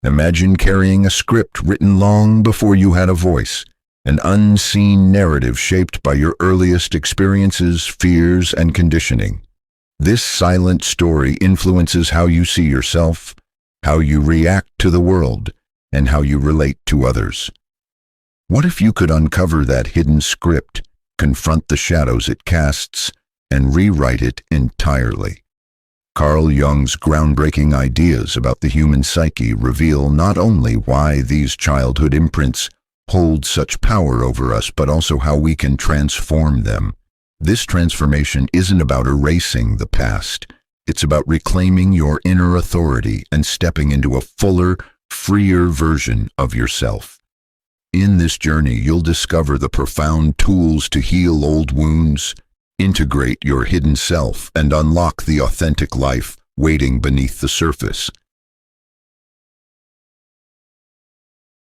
Imagine carrying a script written long before you had a voice, an unseen narrative shaped by your earliest experiences, fears, and conditioning. This silent story influences how you see yourself, how you react to the world, and how you relate to others. What if you could uncover that hidden script, confront the shadows it casts, and rewrite it entirely? Carl Jung's groundbreaking ideas about the human psyche reveal not only why these childhood imprints hold such power over us, but also how we can transform them. This transformation isn't about erasing the past. It's about reclaiming your inner authority and stepping into a fuller, freer version of yourself. In this journey, you'll discover the profound tools to heal old wounds, integrate your hidden self, and unlock the authentic life waiting beneath the surface.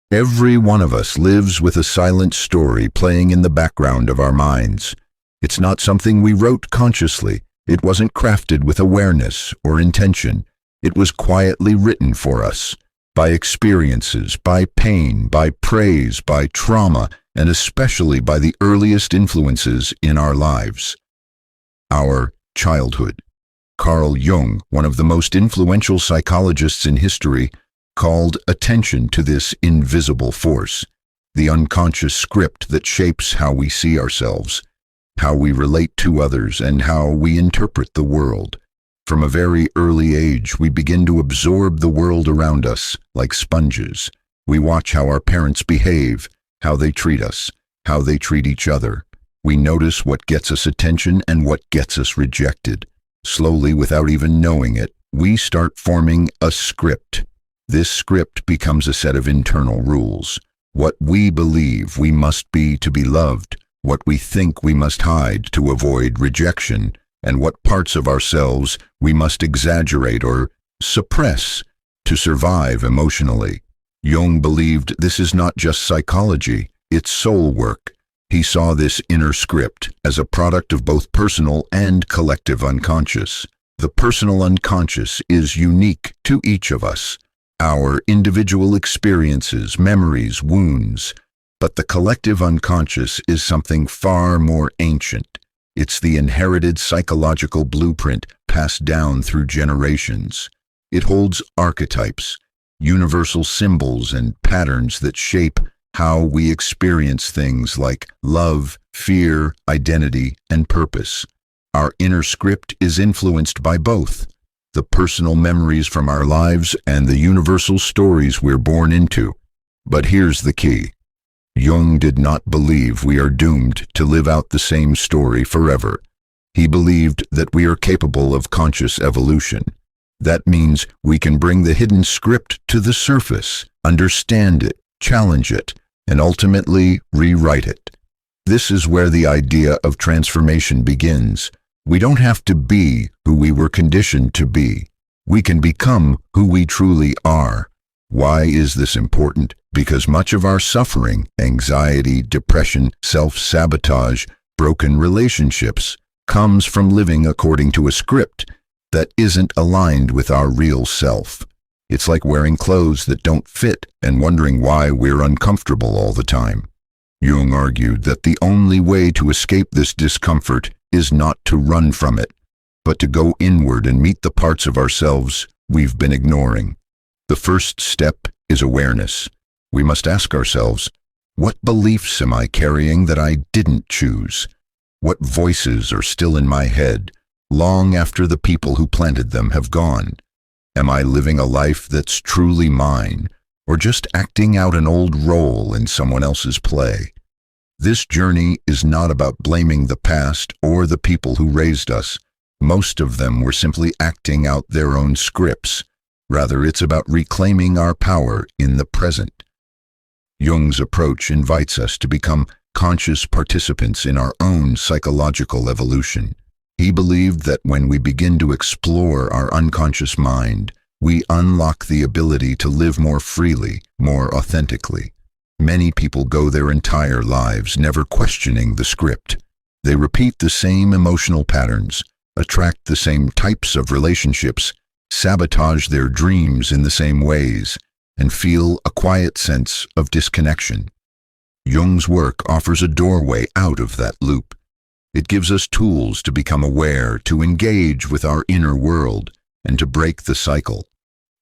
Every one of us lives with a silent story playing in the background of our minds. It's not something we wrote consciously. It wasn't crafted with awareness or intention. It was quietly written for us, by experiences, by pain, by praise, by trauma, and especially by the earliest influences in our lives. Our childhood. Carl Jung, one of the most influential psychologists in history, called attention to this invisible force, the unconscious script that shapes how we see ourselves, how we relate to others, and how we interpret the world. From a very early age, we begin to absorb the world around us like sponges. We watch how our parents behave, how they treat us, how they treat each other. We notice what gets us attention and what gets us rejected. Slowly, without even knowing it, we start forming a script. This script becomes a set of internal rules. What we believe we must be to be loved, what we think we must hide to avoid rejection, and what parts of ourselves we must exaggerate or suppress to survive emotionally. Jung believed this is not just psychology, it's soul work. He saw this inner script as a product of both personal and collective unconscious. The personal unconscious is unique to each of us, our individual experiences, memories, wounds. But the collective unconscious is something far more ancient. It's the inherited psychological blueprint passed down through generations. It holds archetypes, universal symbols, and patterns that shape how we experience things like love, fear, identity, and purpose. Our inner script is influenced by both, the personal memories from our lives and the universal stories we're born into. But here's the key. Jung did not believe we are doomed to live out the same story forever. He believed that we are capable of conscious evolution. That means we can bring the hidden script to the surface, understand it, challenge it, and ultimately rewrite it. This is where the idea of transformation begins. We don't have to be who we were conditioned to be. We can become who we truly are. Why is this important? Because much of our suffering, anxiety, depression, self-sabotage, broken relationships, comes from living according to a script that isn't aligned with our real self. It's like wearing clothes that don't fit and wondering why we're uncomfortable all the time. Jung argued that the only way to escape this discomfort is not to run from it, but to go inward and meet the parts of ourselves we've been ignoring. The first step is awareness. We must ask ourselves, what beliefs am I carrying that I didn't choose? What voices are still in my head, long after the people who planted them have gone? Am I living a life that's truly mine, or just acting out an old role in someone else's play? This journey is not about blaming the past or the people who raised us. Most of them were simply acting out their own scripts. Rather, it's about reclaiming our power in the present. Jung's approach invites us to become conscious participants in our own psychological evolution. He believed that when we begin to explore our unconscious mind, we unlock the ability to live more freely, more authentically. Many people go their entire lives never questioning the script. They repeat the same emotional patterns, attract the same types of relationships, sabotage their dreams in the same ways, and feel a quiet sense of disconnection. Jung's work offers a doorway out of that loop. It gives us tools to become aware, to engage with our inner world, and to break the cycle.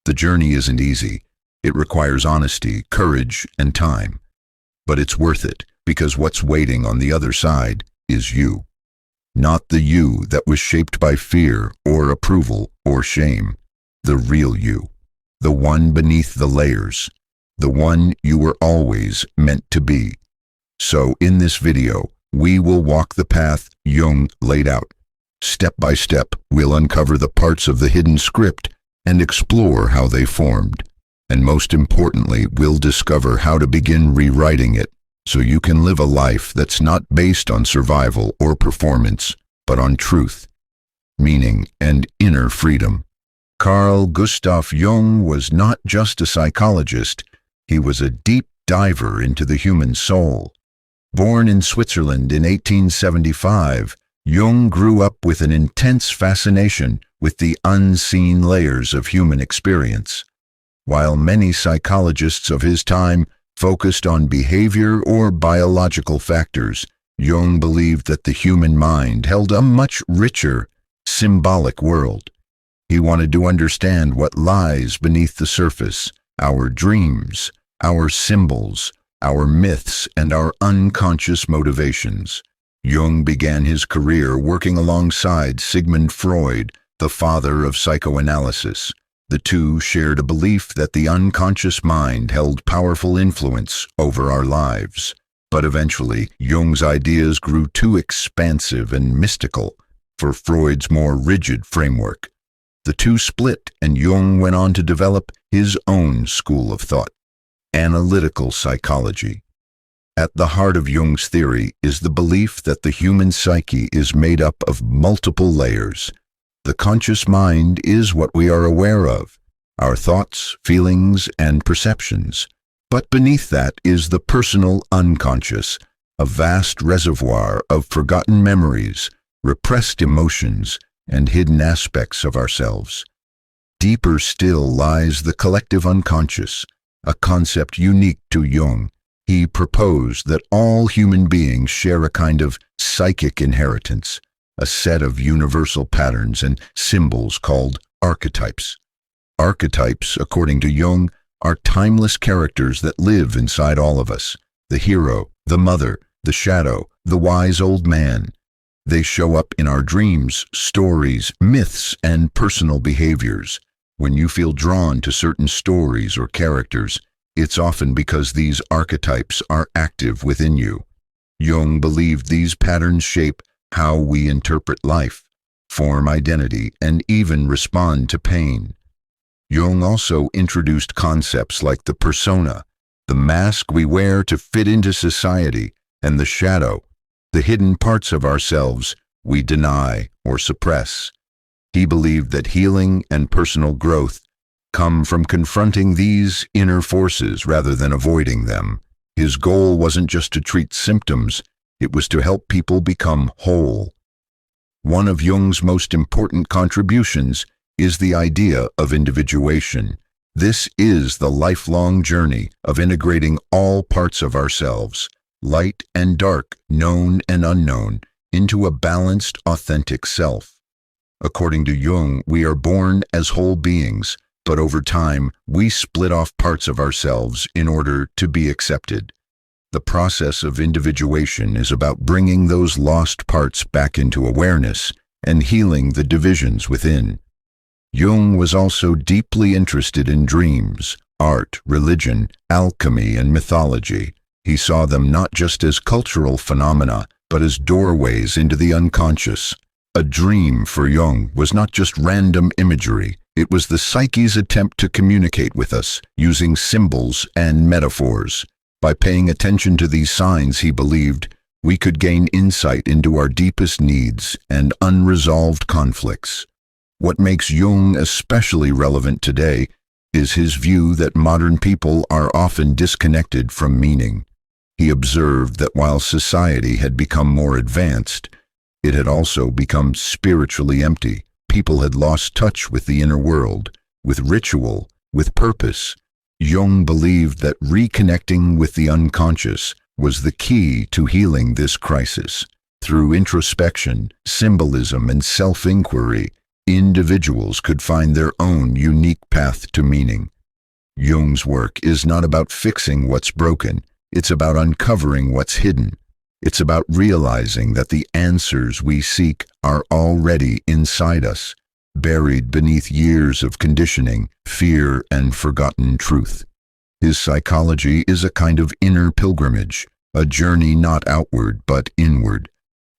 The journey isn't easy. It requires honesty, courage, and time. But it's worth it, because what's waiting on the other side is you. Not the you that was shaped by fear or approval or shame. The real you. The one beneath the layers. The one you were always meant to be. So in this video, we will walk the path Jung laid out. Step by step, we'll uncover the parts of the hidden script and explore how they formed. And most importantly, we'll discover how to begin rewriting it so you can live a life that's not based on survival or performance, but on truth, meaning, and inner freedom. Carl Gustav Jung was not just a psychologist, he was a deep diver into the human soul. Born in Switzerland in 1875, Jung grew up with an intense fascination with the unseen layers of human experience. While many psychologists of his time focused on behavior or biological factors, Jung believed that the human mind held a much richer, symbolic world. He wanted to understand what lies beneath the surface, our dreams, our symbols, our myths, and our unconscious motivations. Jung began his career working alongside Sigmund Freud, the father of psychoanalysis. The two shared a belief that the unconscious mind held powerful influence over our lives. But eventually, Jung's ideas grew too expansive and mystical for Freud's more rigid framework. The two split, and Jung went on to develop his own school of thought, analytical psychology. At the heart of Jung's theory is the belief that the human psyche is made up of multiple layers. The conscious mind is what we are aware of, our thoughts, feelings, and perceptions. But beneath that is the personal unconscious, a vast reservoir of forgotten memories, repressed emotions, and hidden aspects of ourselves. Deeper still lies the collective unconscious, a concept unique to Jung. He proposed that all human beings share a kind of psychic inheritance, a set of universal patterns and symbols called archetypes. Archetypes, according to Jung, are timeless characters that live inside all of us. The hero, the mother, the shadow, the wise old man. They show up in our dreams, stories, myths, and personal behaviors. When you feel drawn to certain stories or characters, it's often because these archetypes are active within you. Jung believed these patterns shape how we interpret life, form identity, and even respond to pain. Jung also introduced concepts like the persona, the mask we wear to fit into society, and the shadow, the hidden parts of ourselves we deny or suppress. He believed that healing and personal growth come from confronting these inner forces rather than avoiding them. His goal wasn't just to treat symptoms, it was to help people become whole. One of Jung's most important contributions is the idea of individuation. This is the lifelong journey of integrating all parts of ourselves, light and dark, known and unknown, into a balanced, authentic self. According to Jung, we are born as whole beings, but over time, we split off parts of ourselves in order to be accepted. The process of individuation is about bringing those lost parts back into awareness and healing the divisions within. Jung was also deeply interested in dreams, art, religion, alchemy, and mythology. He saw them not just as cultural phenomena, but as doorways into the unconscious. A dream for Jung was not just random imagery. It was the psyche's attempt to communicate with us using symbols and metaphors. By paying attention to these signs, he believed, we could gain insight into our deepest needs and unresolved conflicts. What makes Jung especially relevant today is his view that modern people are often disconnected from meaning. He observed that while society had become more advanced, it had also become spiritually empty. People had lost touch with the inner world, with ritual, with purpose. Jung believed that reconnecting with the unconscious was the key to healing this crisis. Through introspection, symbolism, and self-inquiry, individuals could find their own unique path to meaning. Jung's work is not about fixing what's broken, it's about uncovering what's hidden. It's about realizing that the answers we seek are already inside us, buried beneath years of conditioning, fear, and forgotten truth. His psychology is a kind of inner pilgrimage, a journey not outward but inward.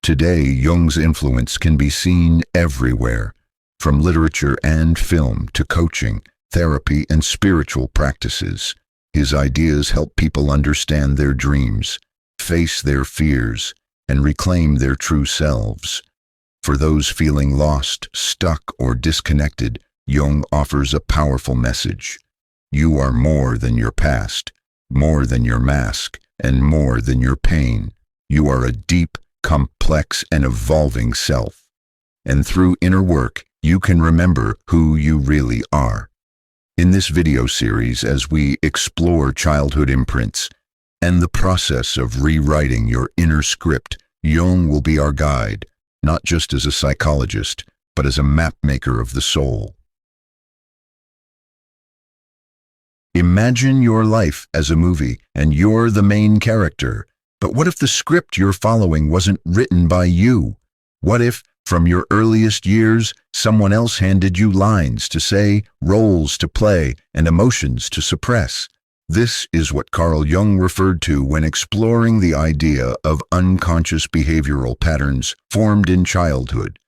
Today, Jung's influence can be seen everywhere, from literature and film to coaching, therapy, and spiritual practices. His ideas help people understand their dreams, face their fears, and reclaim their true selves. For those feeling lost, stuck, or disconnected, Jung offers a powerful message. You are more than your past, more than your mask, and more than your pain. You are a deep, complex, and evolving self. And through inner work, you can remember who you really are. In this video series, as we explore childhood imprints and the process of rewriting your inner script, Jung will be our guide, not just as a psychologist, but as a map maker of the soul. Imagine your life as a movie, and you're the main character. But what if the script you're following wasn't written by you? What if, from your earliest years, someone else handed you lines to say, roles to play, and emotions to suppress? This is what Carl Jung referred to when exploring the idea of unconscious behavioral patterns formed in childhood,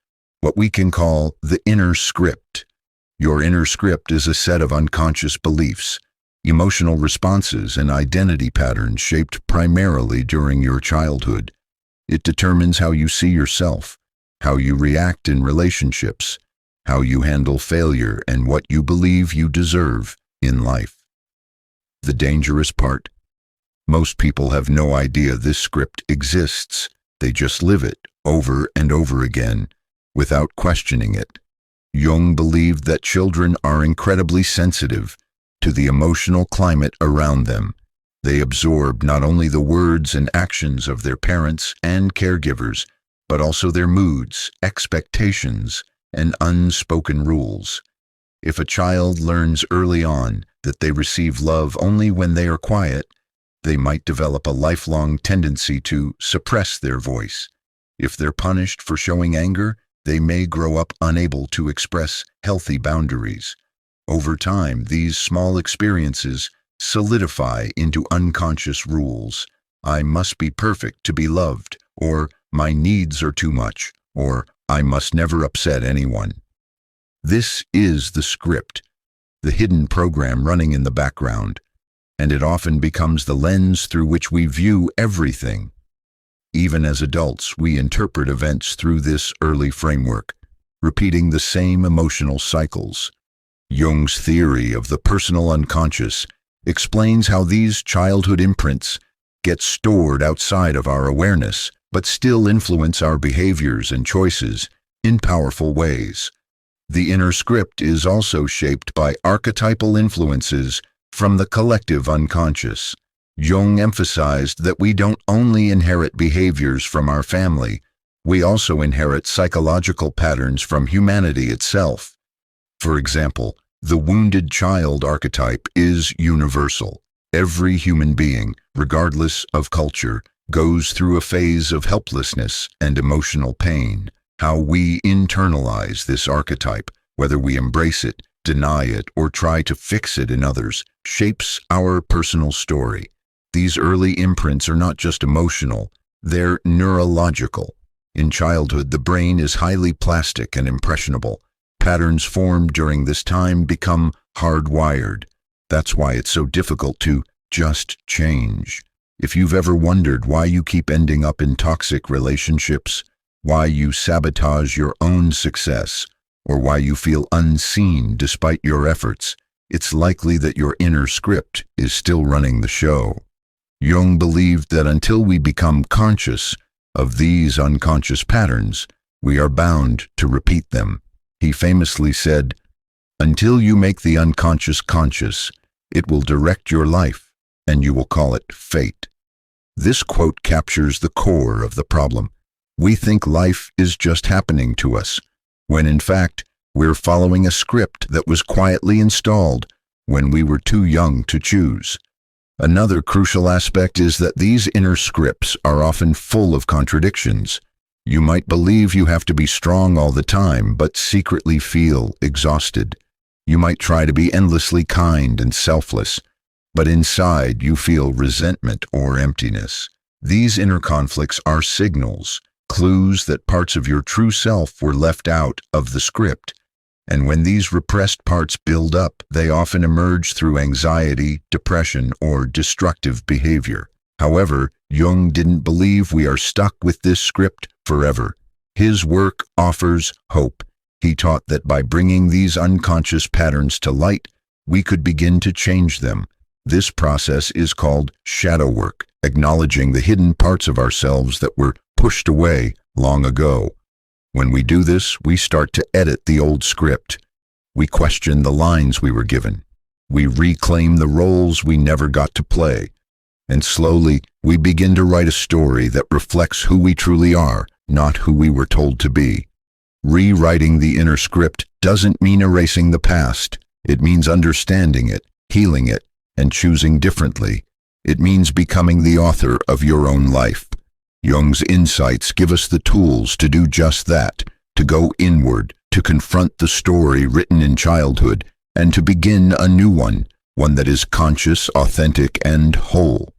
what we can call the inner script. Your inner script is a set of unconscious beliefs, emotional responses, and identity patterns shaped primarily during your childhood. It determines how you see yourself, how you react in relationships, how you handle failure, and what you believe you deserve in life. The dangerous part: most people have no idea this script exists. They just live it over and over again without questioning it. Jung believed that children are incredibly sensitive to the emotional climate around them. They absorb not only the words and actions of their parents and caregivers, but also their moods, expectations, and unspoken rules. If a child learns early on that they receive love only when they are quiet, they might develop a lifelong tendency to suppress their voice. If they're punished for showing anger, they may grow up unable to express healthy boundaries. Over time, these small experiences solidify into unconscious rules. I must be perfect to be loved, or my needs are too much, or I must never upset anyone. This is the script, the hidden program running in the background, and it often becomes the lens through which we view everything. Even as adults, we interpret events through this early framework, repeating the same emotional cycles. Jung's theory of the personal unconscious explains how these childhood imprints get stored outside of our awareness, but still influence our behaviors and choices in powerful ways. The inner script is also shaped by archetypal influences from the collective unconscious. Jung emphasized that we don't only inherit behaviors from our family, we also inherit psychological patterns from humanity itself. For example, the wounded child archetype is universal. Every human being, regardless of culture, goes through a phase of helplessness and emotional pain. How we internalize this archetype, whether we embrace it, deny it, or try to fix it in others, shapes our personal story. These early imprints are not just emotional, they're neurological. In childhood, the brain is highly plastic and impressionable. Patterns formed during this time become hardwired. That's why it's so difficult to just change. If you've ever wondered why you keep ending up in toxic relationships, why you sabotage your own success, or why you feel unseen despite your efforts, it's likely that your inner script is still running the show. Jung believed that until we become conscious of these unconscious patterns, we are bound to repeat them. He famously said, "Until you make the unconscious conscious, It will direct your life, and you will call it fate. This quote captures the core of the problem. We think life is just happening to us, when in fact, we're following a script that was quietly installed when we were too young to choose. Another crucial aspect is that these inner scripts are often full of contradictions. You might believe you have to be strong all the time, but secretly feel exhausted. You might try to be endlessly kind and selfless, but inside you feel resentment or emptiness. These inner conflicts are signals, clues that parts of your true self were left out of the script. And when these repressed parts build up, they often emerge through anxiety, depression, or destructive behavior. However, Jung didn't believe we are stuck with this script forever. His work offers hope. He taught that by bringing these unconscious patterns to light, we could begin to change them. This process is called shadow work, acknowledging the hidden parts of ourselves that were pushed away long ago. When we do this, we start to edit the old script. We question the lines we were given. We reclaim the roles we never got to play. And slowly, we begin to write a story that reflects who we truly are, not who we were told to be. Rewriting the inner script doesn't mean erasing the past. It means understanding it, healing it, and choosing differently. It means becoming the author of your own life. Jung's insights give us the tools to do just that, to go inward, to confront the story written in childhood, and to begin a new one that is conscious, authentic, and whole.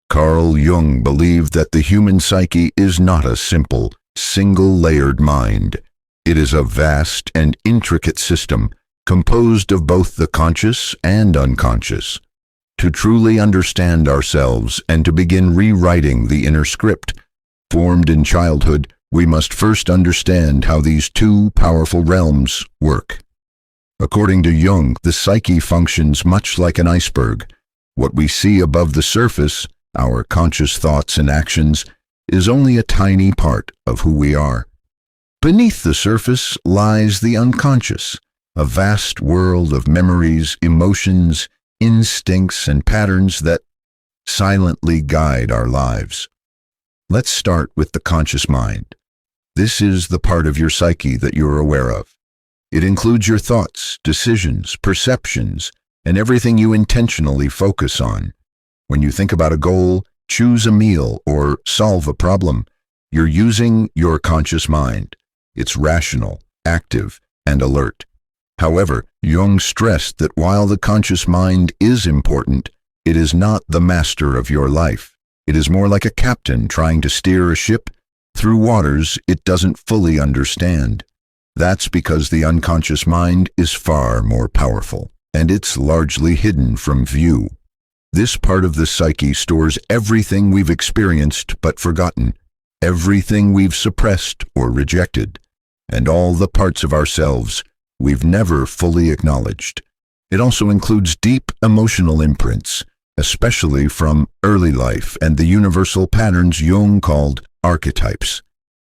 Carl Jung believed that the human psyche is not a simple, single-layered mind. It is a vast and intricate system composed of both the conscious and unconscious. To truly understand ourselves and to begin rewriting the inner script formed in childhood, we must first understand how these two powerful realms work. According to Jung, the psyche functions much like an iceberg. What we see above the surface, our conscious thoughts and actions, is only a tiny part of who we are. Beneath the surface lies the unconscious, a vast world of memories, emotions, instincts, and patterns that silently guide our lives. Let's start with the conscious mind. This is the part of your psyche that you're aware of. It includes your thoughts, decisions, perceptions, and everything you intentionally focus on. When you think about a goal, choose a meal, or solve a problem, you're using your conscious mind. It's rational, active, and alert. However, Jung stressed that while the conscious mind is important, it is not the master of your life. It is more like a captain trying to steer a ship through waters it doesn't fully understand. That's because the unconscious mind is far more powerful, and it's largely hidden from view. This part of the psyche stores everything we've experienced but forgotten, everything we've suppressed or rejected, and all the parts of ourselves we've never fully acknowledged. It also includes deep emotional imprints, especially from early life and the universal patterns Jung called archetypes.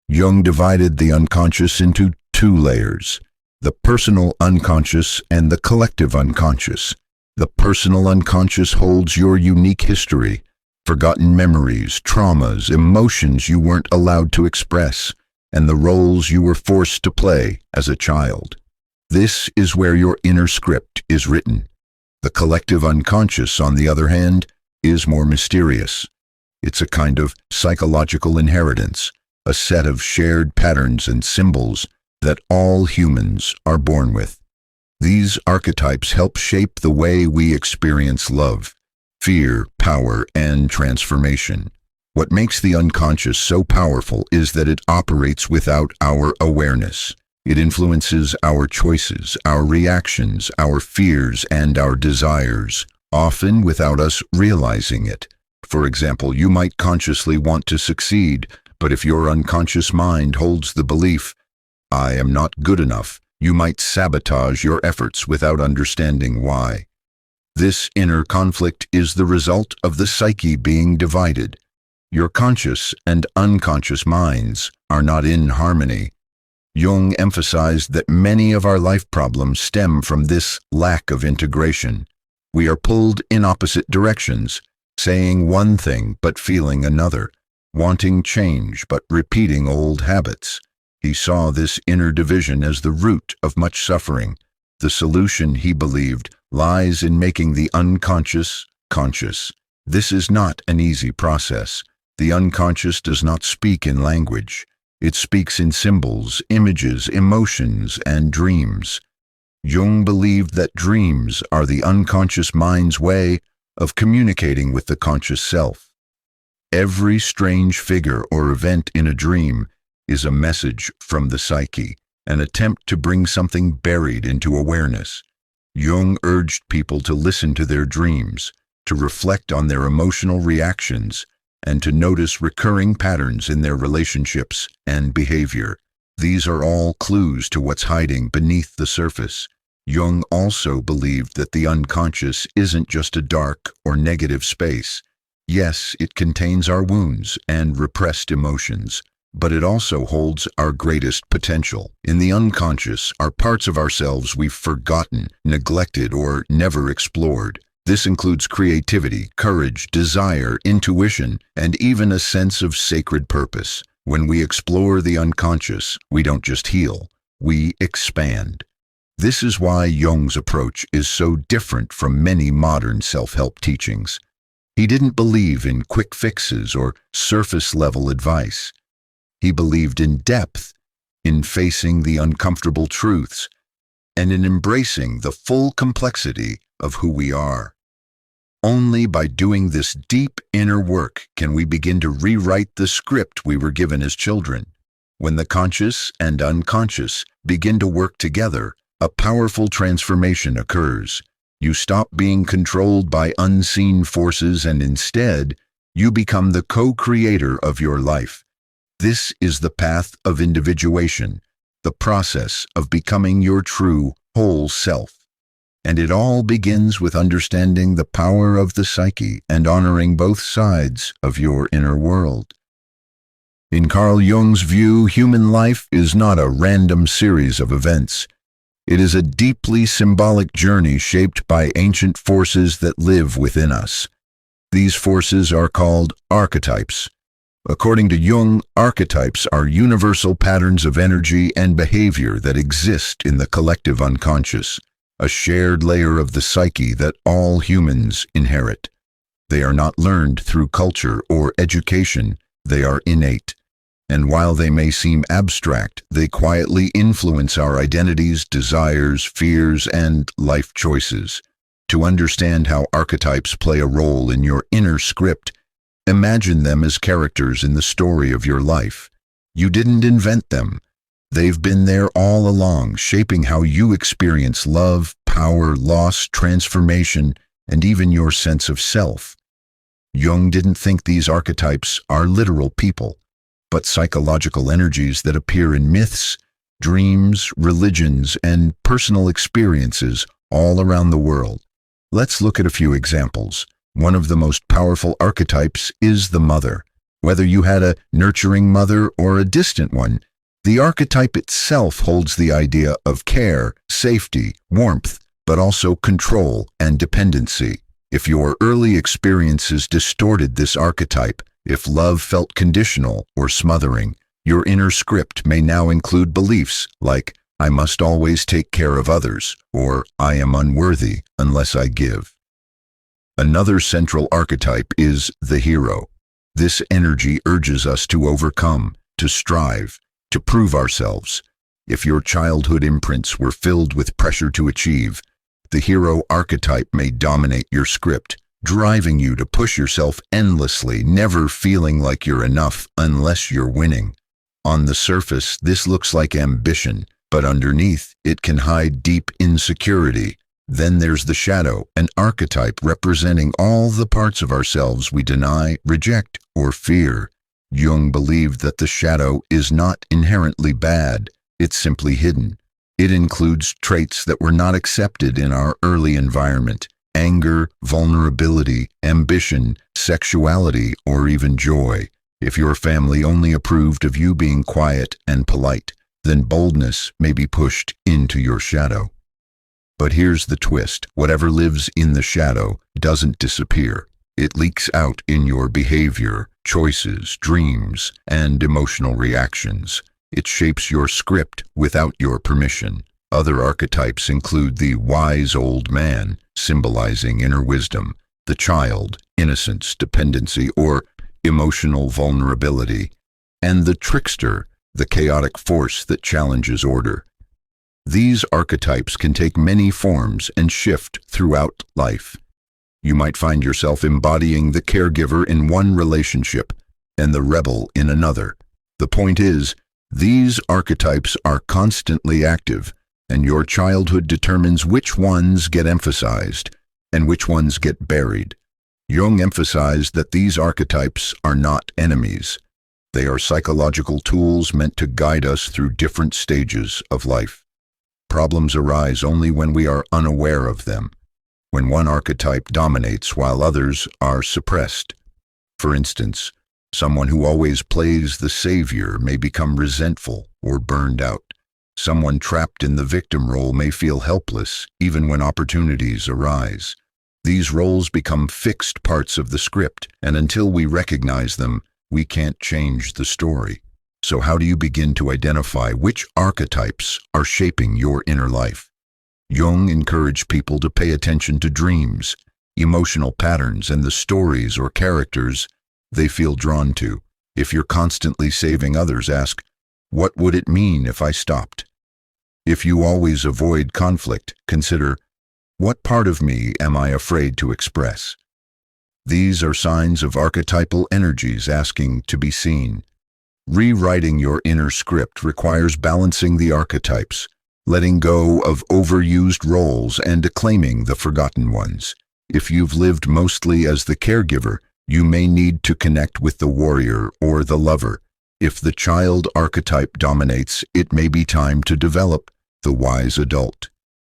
Jung divided the unconscious into two layers, the personal unconscious and the collective unconscious. The personal unconscious holds your unique history, forgotten memories, traumas, emotions you weren't allowed to express, and the roles you were forced to play as a child. This is where your inner script is written. The collective unconscious, on the other hand, is more mysterious. It's a kind of psychological inheritance, a set of shared patterns and symbols that all humans are born with. These archetypes help shape the way we experience love, fear, power, and transformation. What makes the unconscious so powerful is that it operates without our awareness. It influences our choices, our reactions, our fears, and our desires, often without us realizing it. For example, you might consciously want to succeed, but if your unconscious mind holds the belief, "I am not good enough," you might sabotage your efforts without understanding why. This inner conflict is the result of the psyche being divided. Your conscious and unconscious minds are not in harmony. Jung emphasized that many of our life problems stem from this lack of integration. We are pulled in opposite directions, saying one thing but feeling another, wanting change but repeating old habits. He saw this inner division as the root of much suffering. The solution, he believed, lies in making the unconscious conscious. This is not an easy process. The unconscious does not speak in language. It speaks in symbols, images, emotions, and dreams. Jung believed that dreams are the unconscious mind's way of communicating with the conscious self. Every strange figure or event in a dream is a message from the psyche, an attempt to bring something buried into awareness. Jung urged people to listen to their dreams, to reflect on their emotional reactions, and to notice recurring patterns in their relationships and behavior. These are all clues to what's hiding beneath the surface. Jung also believed that the unconscious isn't just a dark or negative space. Yes, it contains our wounds and repressed emotions, but it also holds our greatest potential. In the unconscious are parts of ourselves we've forgotten, neglected, or never explored. This includes creativity, courage, desire, intuition, and even a sense of sacred purpose. When we explore the unconscious, we don't just heal, we expand. This is why Jung's approach is so different from many modern self-help teachings. He didn't believe in quick fixes or surface-level advice. He believed in depth, in facing the uncomfortable truths, and in embracing the full complexity of who we are. Only by doing this deep inner work can we begin to rewrite the script we were given as children. When the conscious and unconscious begin to work together, a powerful transformation occurs. You stop being controlled by unseen forces and instead, you become the co-creator of your life. This is the path of individuation, the process of becoming your true, whole self. And it all begins with understanding the power of the psyche and honoring both sides of your inner world. In Carl Jung's view, human life is not a random series of events. It is a deeply symbolic journey shaped by ancient forces that live within us. These forces are called archetypes. According to Jung, archetypes are universal patterns of energy and behavior that exist in the collective unconscious, a shared layer of the psyche that all humans inherit. They are not learned through culture or education, they are innate. And while they may seem abstract, they quietly influence our identities, desires, fears, and life choices. To understand how archetypes play a role in your inner script, imagine them as characters in the story of your life. You didn't invent them. They've been there all along, shaping how you experience love, power, loss, transformation, and even your sense of self. Jung didn't think these archetypes are literal people, but psychological energies that appear in myths, dreams, religions, and personal experiences all around the world. Let's look at a few examples. One of the most powerful archetypes is the mother. Whether you had a nurturing mother or a distant one, the archetype itself holds the idea of care, safety, warmth, but also control and dependency. If your early experiences distorted this archetype, if love felt conditional or smothering, your inner script may now include beliefs like, I must always take care of others, or I am unworthy unless I give. Another central archetype is the hero. This energy urges us to overcome, to strive, to prove ourselves. If your childhood imprints were filled with pressure to achieve, the hero archetype may dominate your script, driving you to push yourself endlessly, never feeling like you're enough unless you're winning. On the surface, this looks like ambition, but underneath, it can hide deep insecurity. Then there's the shadow, an archetype representing all the parts of ourselves we deny, reject, or fear. Jung believed that the shadow is not inherently bad, it's simply hidden. It includes traits that were not accepted in our early environment: anger, vulnerability, ambition, sexuality, or even joy. If your family only approved of you being quiet and polite, then boldness may be pushed into your shadow. But here's the twist. Whatever lives in the shadow doesn't disappear. It leaks out in your behavior, choices, dreams, and emotional reactions. It shapes your script without your permission. Other archetypes include the wise old man, symbolizing inner wisdom, the child, innocence, dependency, or emotional vulnerability, and the trickster, the chaotic force that challenges order. These archetypes can take many forms and shift throughout life. You might find yourself embodying the caregiver in one relationship and the rebel in another. The point is, these archetypes are constantly active, and your childhood determines which ones get emphasized and which ones get buried. Jung emphasized that these archetypes are not enemies. They are psychological tools meant to guide us through different stages of life. Problems arise only when we are unaware of them, when one archetype dominates while others are suppressed. For instance, someone who always plays the savior may become resentful or burned out. Someone trapped in the victim role may feel helpless even when opportunities arise. These roles become fixed parts of the script, and until we recognize them, we can't change the story. So how do you begin to identify which archetypes are shaping your inner life? Jung encouraged people to pay attention to dreams, emotional patterns, and the stories or characters they feel drawn to. If you're constantly saving others, ask, what would it mean if I stopped? If you always avoid conflict, consider, what part of me am I afraid to express? These are signs of archetypal energies asking to be seen. Rewriting your inner script requires balancing the archetypes, letting go of overused roles and acclaiming the forgotten ones. If you've lived mostly as the caregiver, you may need to connect with the warrior or the lover. If the child archetype dominates, it may be time to develop the wise adult.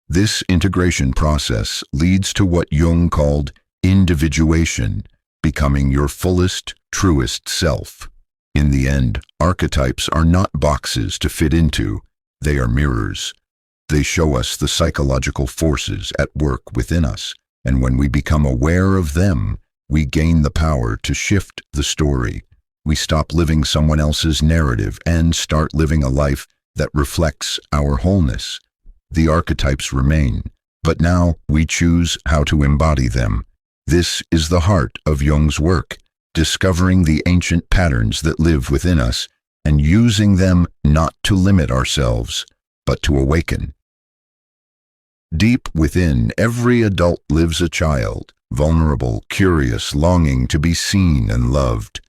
This integration process leads to what Jung called individuation, becoming your fullest, truest self. In the end, archetypes are not boxes to fit into, they are mirrors. They show us the psychological forces at work within us, and when we become aware of them, we gain the power to shift the story. We stop living someone else's narrative and start living a life that reflects our wholeness. The archetypes remain, but now we choose how to embody them. This is the heart of Jung's work, discovering the ancient patterns that live within us and using them not to limit ourselves, but to awaken. Deep within every adult lives a child, vulnerable, curious, longing to be seen and loved.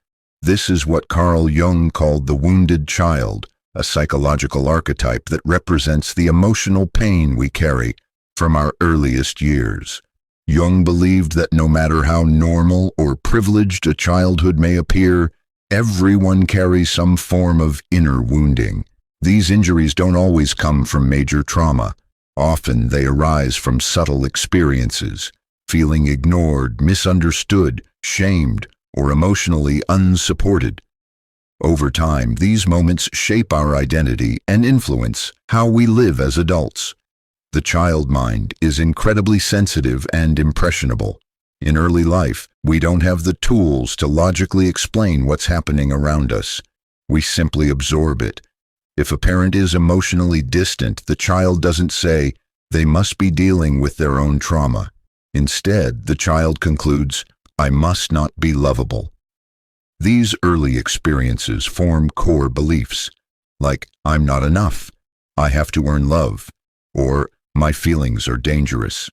This is what Carl Jung called the wounded child, a psychological archetype that represents the emotional pain we carry from our earliest years. Jung believed that no matter how normal or privileged a childhood may appear, everyone carries some form of inner wounding. These injuries don't always come from major trauma. Often they arise from subtle experiences, feeling ignored, misunderstood, shamed, or emotionally unsupported. Over time, these moments shape our identity and influence how we live as adults. The child mind is incredibly sensitive and impressionable. In early life, we don't have the tools to logically explain what's happening around us. We simply absorb it. If a parent is emotionally distant, the child doesn't say they must be dealing with their own trauma. Instead, the child concludes, I must not be lovable. These early experiences form core beliefs, like I'm not enough, I have to earn love, or my feelings are dangerous.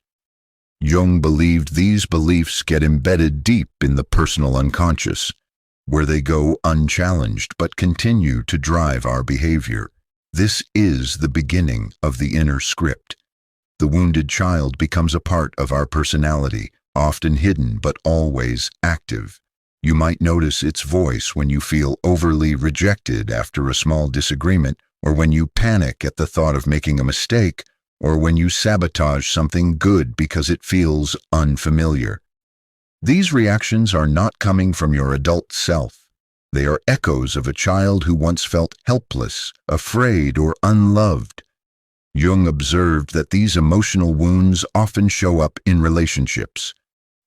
Jung believed these beliefs get embedded deep in the personal unconscious, where they go unchallenged but continue to drive our behavior. This is the beginning of the inner script. The wounded child becomes a part of our personality, often hidden but always active. You might notice its voice when you feel overly rejected after a small disagreement, or when you panic at the thought of making a mistake, or when you sabotage something good because it feels unfamiliar. These reactions are not coming from your adult self. They are echoes of a child who once felt helpless, afraid, or unloved. Jung observed that these emotional wounds often show up in relationships.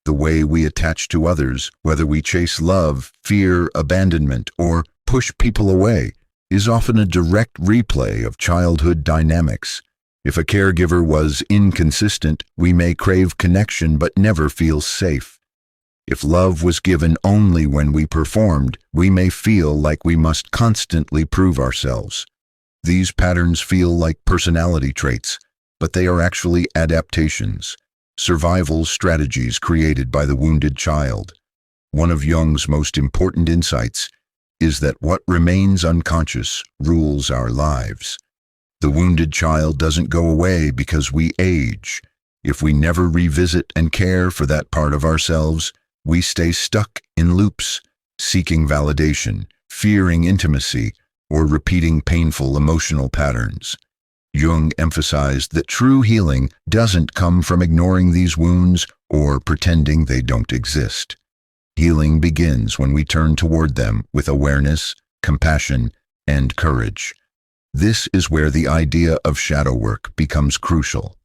The way we attach to others, whether we chase love, fear, abandonment, or push people away, is often a direct replay of childhood dynamics. If a caregiver was inconsistent, we may crave connection but never feel safe. If love was given only when we performed, we may feel like we must constantly prove ourselves. These patterns feel like personality traits, but they are actually adaptations, survival strategies created by the wounded child. One of Jung's most important insights is that what remains unconscious rules our lives. The wounded child doesn't go away because we age. If we never revisit and care for that part of ourselves, we stay stuck in loops, seeking validation, fearing intimacy, or repeating painful emotional patterns. Jung emphasized that true healing doesn't come from ignoring these wounds or pretending they don't exist. Healing begins when we turn toward them with awareness, compassion, and courage. This is where the idea of shadow work becomes crucial.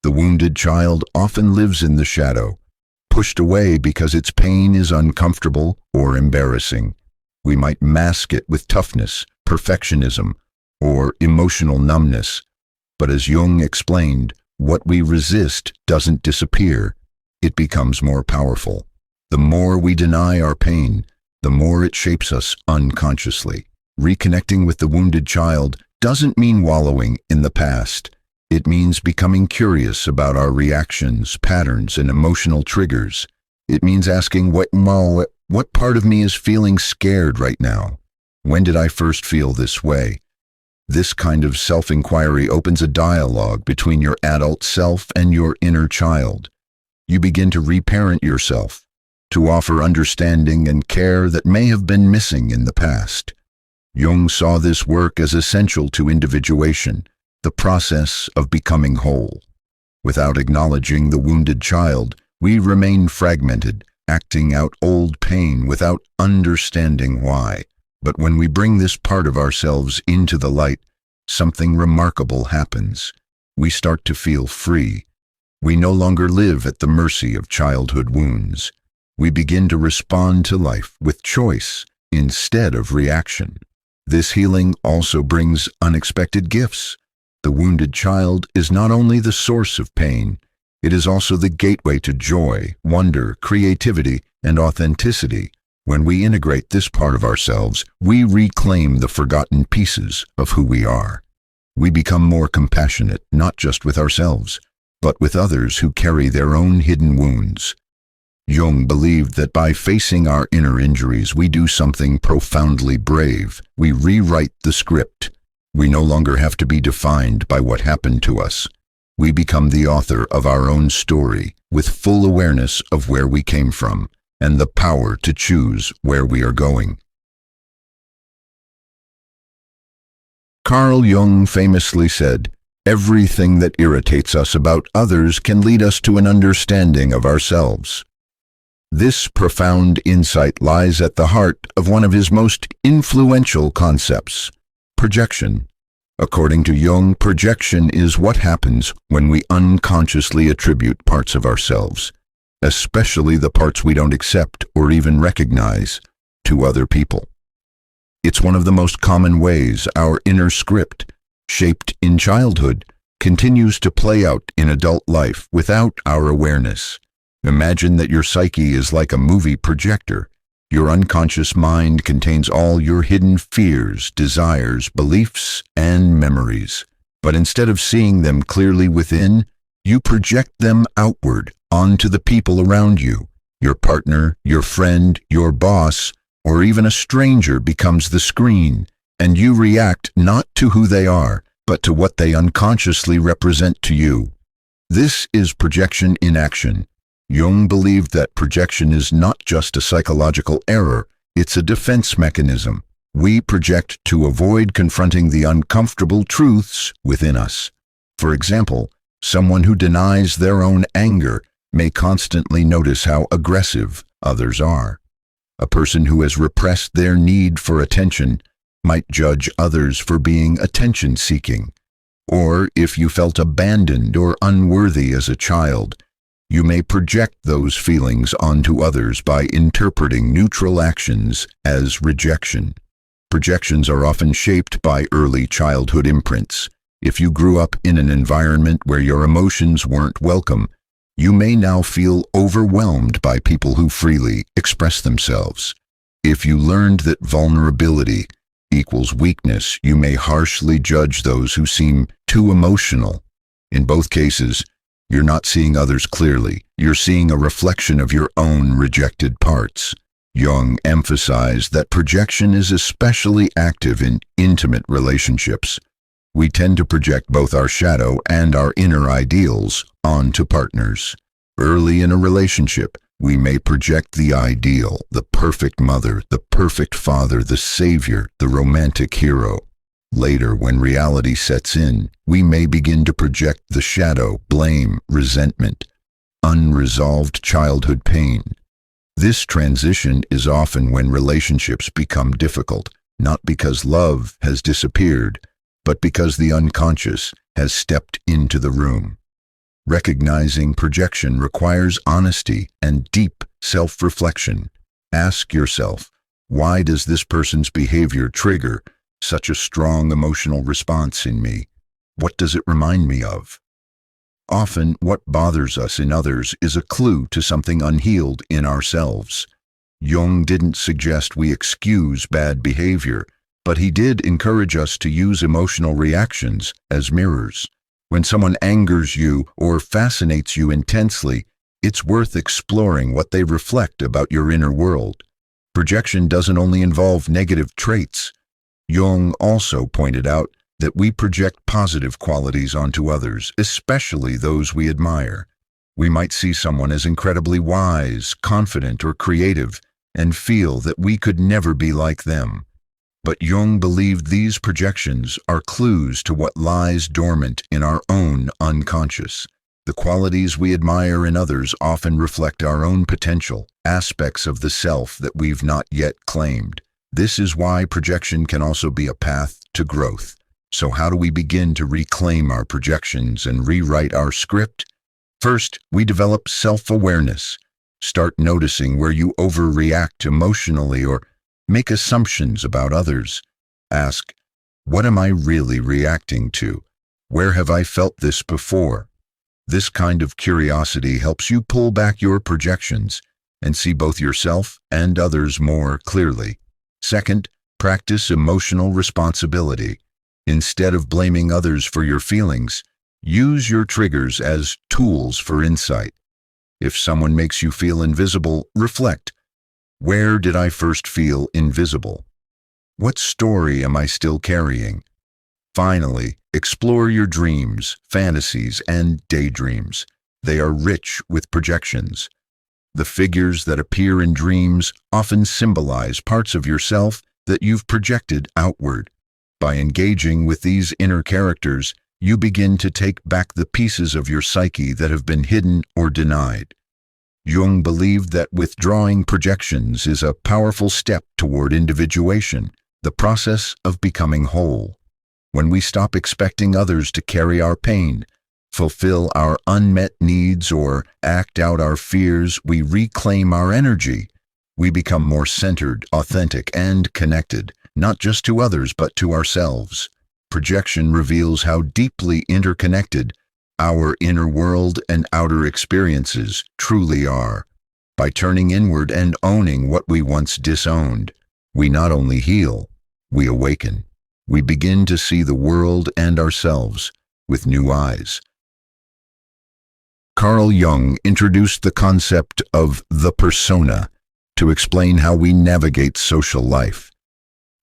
The wounded child often lives in the shadow, pushed away because its pain is uncomfortable or embarrassing. We might mask it with toughness, perfectionism, or emotional numbness. But as Jung explained, what we resist doesn't disappear. It becomes more powerful. The more we deny our pain, the more it shapes us unconsciously. Reconnecting with the wounded child doesn't mean wallowing in the past. It means becoming curious about our reactions, patterns, and emotional triggers. It means asking what part of me is feeling scared right now? When did I first feel this way? This kind of self-inquiry opens a dialogue between your adult self and your inner child. You begin to reparent yourself, to offer understanding and care that may have been missing in the past. Jung saw this work as essential to individuation, the process of becoming whole. Without acknowledging the wounded child, we remain fragmented, acting out old pain without understanding why. But when we bring this part of ourselves into the light, something remarkable happens. We start to feel free. We no longer live at the mercy of childhood wounds. We begin to respond to life with choice instead of reaction. This healing also brings unexpected gifts. The wounded child is not only the source of pain, it is also the gateway to joy, wonder, creativity, and authenticity. When we integrate this part of ourselves, we reclaim the forgotten pieces of who we are. We become more compassionate, not just with ourselves, but with others who carry their own hidden wounds. Jung believed that by facing our inner injuries, we do something profoundly brave. We rewrite the script. We no longer have to be defined by what happened to us. We become the author of our own story, with full awareness of where we came from and the power to choose where we are going. Carl Jung famously said, "Everything that irritates us about others can lead us to an understanding of ourselves." This profound insight lies at the heart of one of his most influential concepts, projection. According to Jung, projection is what happens when we unconsciously attribute parts of ourselves, especially the parts we don't accept or even recognize, to other people. It's one of the most common ways our inner script, shaped in childhood, continues to play out in adult life without our awareness. Imagine that your psyche is like a movie projector. Your unconscious mind contains all your hidden fears, desires, beliefs, and memories. But instead of seeing them clearly within, you project them outward onto the people around you. Your partner, your friend, your boss, or even a stranger becomes the screen, and you react not to who they are, but to what they unconsciously represent to you. This is projection in action. Jung believed that projection is not just a psychological error, it's a defense mechanism. We project to avoid confronting the uncomfortable truths within us. For example, someone who denies their own anger may constantly notice how aggressive others are. A person who has repressed their need for attention might judge others for being attention-seeking. Or if you felt abandoned or unworthy as a child, you may project those feelings onto others by interpreting neutral actions as rejection. Projections are often shaped by early childhood imprints. If you grew up in an environment where your emotions weren't welcome, you may now feel overwhelmed by people who freely express themselves. If you learned that vulnerability equals weakness, you may harshly judge those who seem too emotional. In both cases, you're not seeing others clearly. You're seeing a reflection of your own rejected parts. Jung emphasized that projection is especially active in intimate relationships. We tend to project both our shadow and our inner ideals onto partners. Early in a relationship, we may project the ideal, the perfect mother, the perfect father, the savior, the romantic hero. Later, when reality sets in, we may begin to project the shadow, blame, resentment, unresolved childhood pain. This transition is often when relationships become difficult, not because love has disappeared, but because the unconscious has stepped into the room. Recognizing projection requires honesty and deep self-reflection. Ask yourself, why does this person's behavior trigger such a strong emotional response in me? What does it remind me of? Often, what bothers us in others is a clue to something unhealed in ourselves. Jung didn't suggest we excuse bad behavior, but he did encourage us to use emotional reactions as mirrors. When someone angers you or fascinates you intensely, it's worth exploring what they reflect about your inner world. Projection doesn't only involve negative traits. Jung also pointed out that we project positive qualities onto others, especially those we admire. We might see someone as incredibly wise, confident, or creative, and feel that we could never be like them. But Jung believed these projections are clues to what lies dormant in our own unconscious. The qualities we admire in others often reflect our own potential, aspects of the self that we've not yet claimed. This is why projection can also be a path to growth. So how do we begin to reclaim our projections and rewrite our script? First, we develop self-awareness. Start noticing where you overreact emotionally or make assumptions about others. Ask, what am I really reacting to? Where have I felt this before? This kind of curiosity helps you pull back your projections and see both yourself and others more clearly. Second, practice emotional responsibility. Instead of blaming others for your feelings, use your triggers as tools for insight. If someone makes you feel invisible, reflect. Where did I first feel invisible? What story am I still carrying? Finally, explore your dreams, fantasies, and daydreams. They are rich with projections. The figures that appear in dreams often symbolize parts of yourself that you've projected outward. By engaging with these inner characters, you begin to take back the pieces of your psyche that have been hidden or denied. Jung believed that withdrawing projections is a powerful step toward individuation, the process of becoming whole. When we stop expecting others to carry our pain, fulfill our unmet needs, or act out our fears, we reclaim our energy. We become more centered, authentic, and connected, not just to others but to ourselves. Projection reveals how deeply interconnected our inner world and outer experiences truly are. By turning inward and owning what we once disowned, we not only heal, we awaken. We begin to see the world and ourselves with new eyes. Carl Jung introduced the concept of the persona to explain how we navigate social life.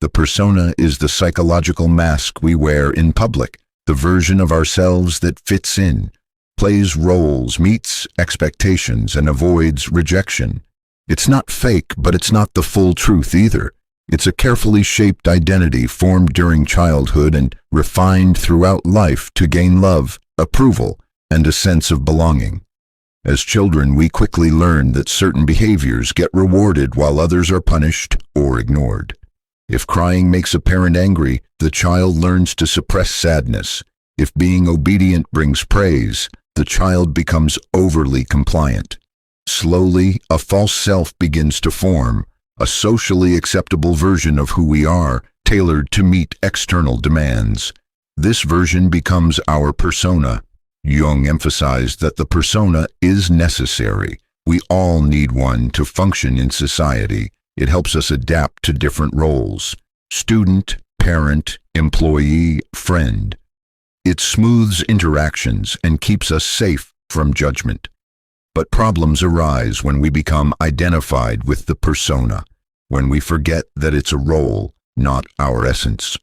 The persona is the psychological mask we wear in public, the version of ourselves that fits in, plays roles, meets expectations, and avoids rejection. It's not fake, but it's not the full truth either. It's a carefully shaped identity formed during childhood and refined throughout life to gain love, approval, and a sense of belonging. As children, we quickly learn that certain behaviors get rewarded while others are punished or ignored. If crying makes a parent angry, the child learns to suppress sadness. If being obedient brings praise, the child becomes overly compliant. Slowly, a false self begins to form, a socially acceptable version of who we are, tailored to meet external demands. This version becomes our persona. Jung emphasized that the persona is necessary. We all need one to function in society. It helps us adapt to different roles: student, parent, employee, friend. It smooths interactions and keeps us safe from judgment. But problems arise when we become identified with the persona, when we forget that it's a role, not our essence.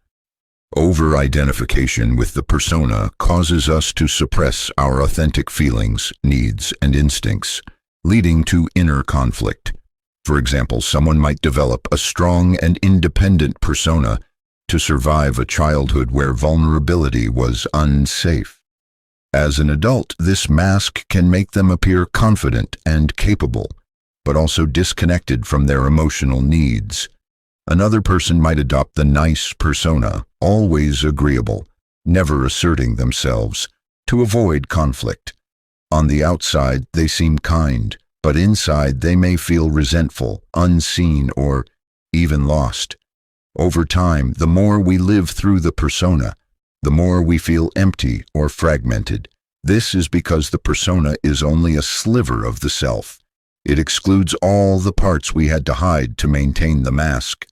Over-identification with the persona causes us to suppress our authentic feelings, needs, and instincts, leading to inner conflict. For example, someone might develop a strong and independent persona to survive a childhood where vulnerability was unsafe. As an adult, this mask can make them appear confident and capable, but also disconnected from their emotional needs. Another person might adopt the nice persona, always agreeable, never asserting themselves, to avoid conflict. On the outside, they seem kind, but inside they may feel resentful, unseen, or even lost. Over time, the more we live through the persona, the more we feel empty or fragmented. This is because the persona is only a sliver of the self. It excludes all the parts we had to hide to maintain the mask.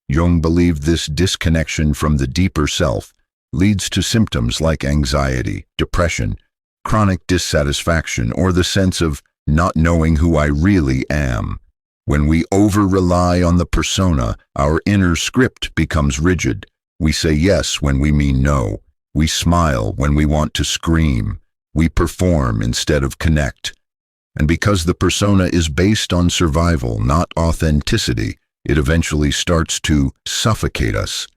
Jung believed this disconnection from the deeper self leads to symptoms like anxiety, depression, chronic dissatisfaction, or the sense of not knowing who I really am. When we over-rely on the persona, our inner script becomes rigid. We say yes when we mean no. We smile when we want to scream. We perform instead of connect. And because the persona is based on survival, not authenticity, it eventually starts to suffocate us.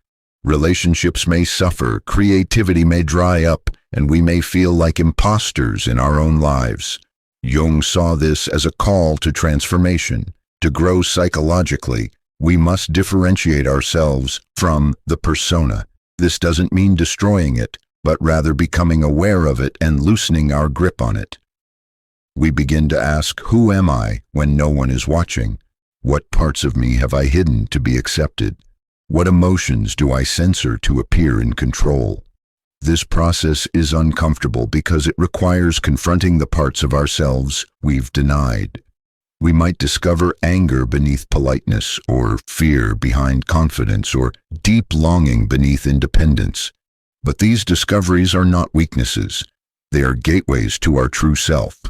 Relationships may suffer, creativity may dry up, and we may feel like imposters in our own lives. Jung saw this as a call to transformation. To grow psychologically, we must differentiate ourselves from the persona. This doesn't mean destroying it, but rather becoming aware of it and loosening our grip on it. We begin to ask, who am I when no one is watching? What parts of me have I hidden to be accepted? What emotions do I censor to appear in control? This process is uncomfortable because it requires confronting the parts of ourselves we've denied. We might discover anger beneath politeness, or fear behind confidence, or deep longing beneath independence. But these discoveries are not weaknesses. They are gateways to our true self.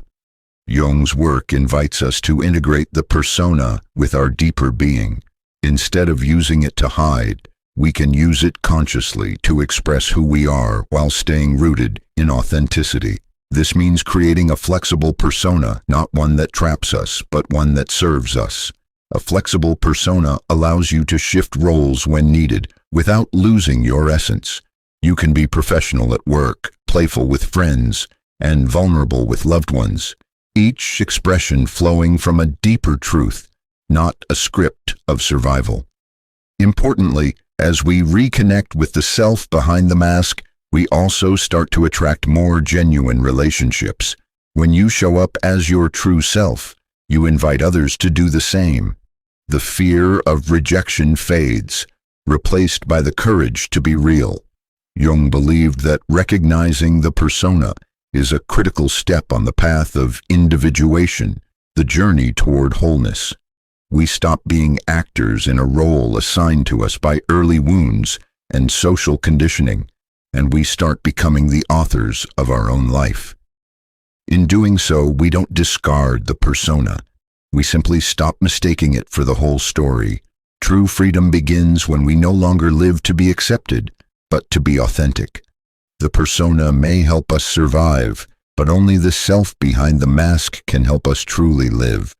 Jung's work invites us to integrate the persona with our deeper being. Instead of using it to hide, we can use it consciously to express who we are while staying rooted in authenticity. This means creating a flexible persona, not one that traps us, but one that serves us. A flexible persona allows you to shift roles when needed without losing your essence. You can be professional at work, playful with friends, and vulnerable with loved ones. Each expression flowing from a deeper truth, not a script of survival. Importantly, as we reconnect with the self behind the mask, we also start to attract more genuine relationships. When you show up as your true self, you invite others to do the same. The fear of rejection fades, replaced by the courage to be real. Jung believed that recognizing the persona is a critical step on the path of individuation, the journey toward wholeness. We stop being actors in a role assigned to us by early wounds and social conditioning, and we start becoming the authors of our own life. In doing so, we don't discard the persona. We simply stop mistaking it for the whole story. True freedom begins when we no longer live to be accepted, but to be authentic. The persona may help us survive, but only the self behind the mask can help us truly live.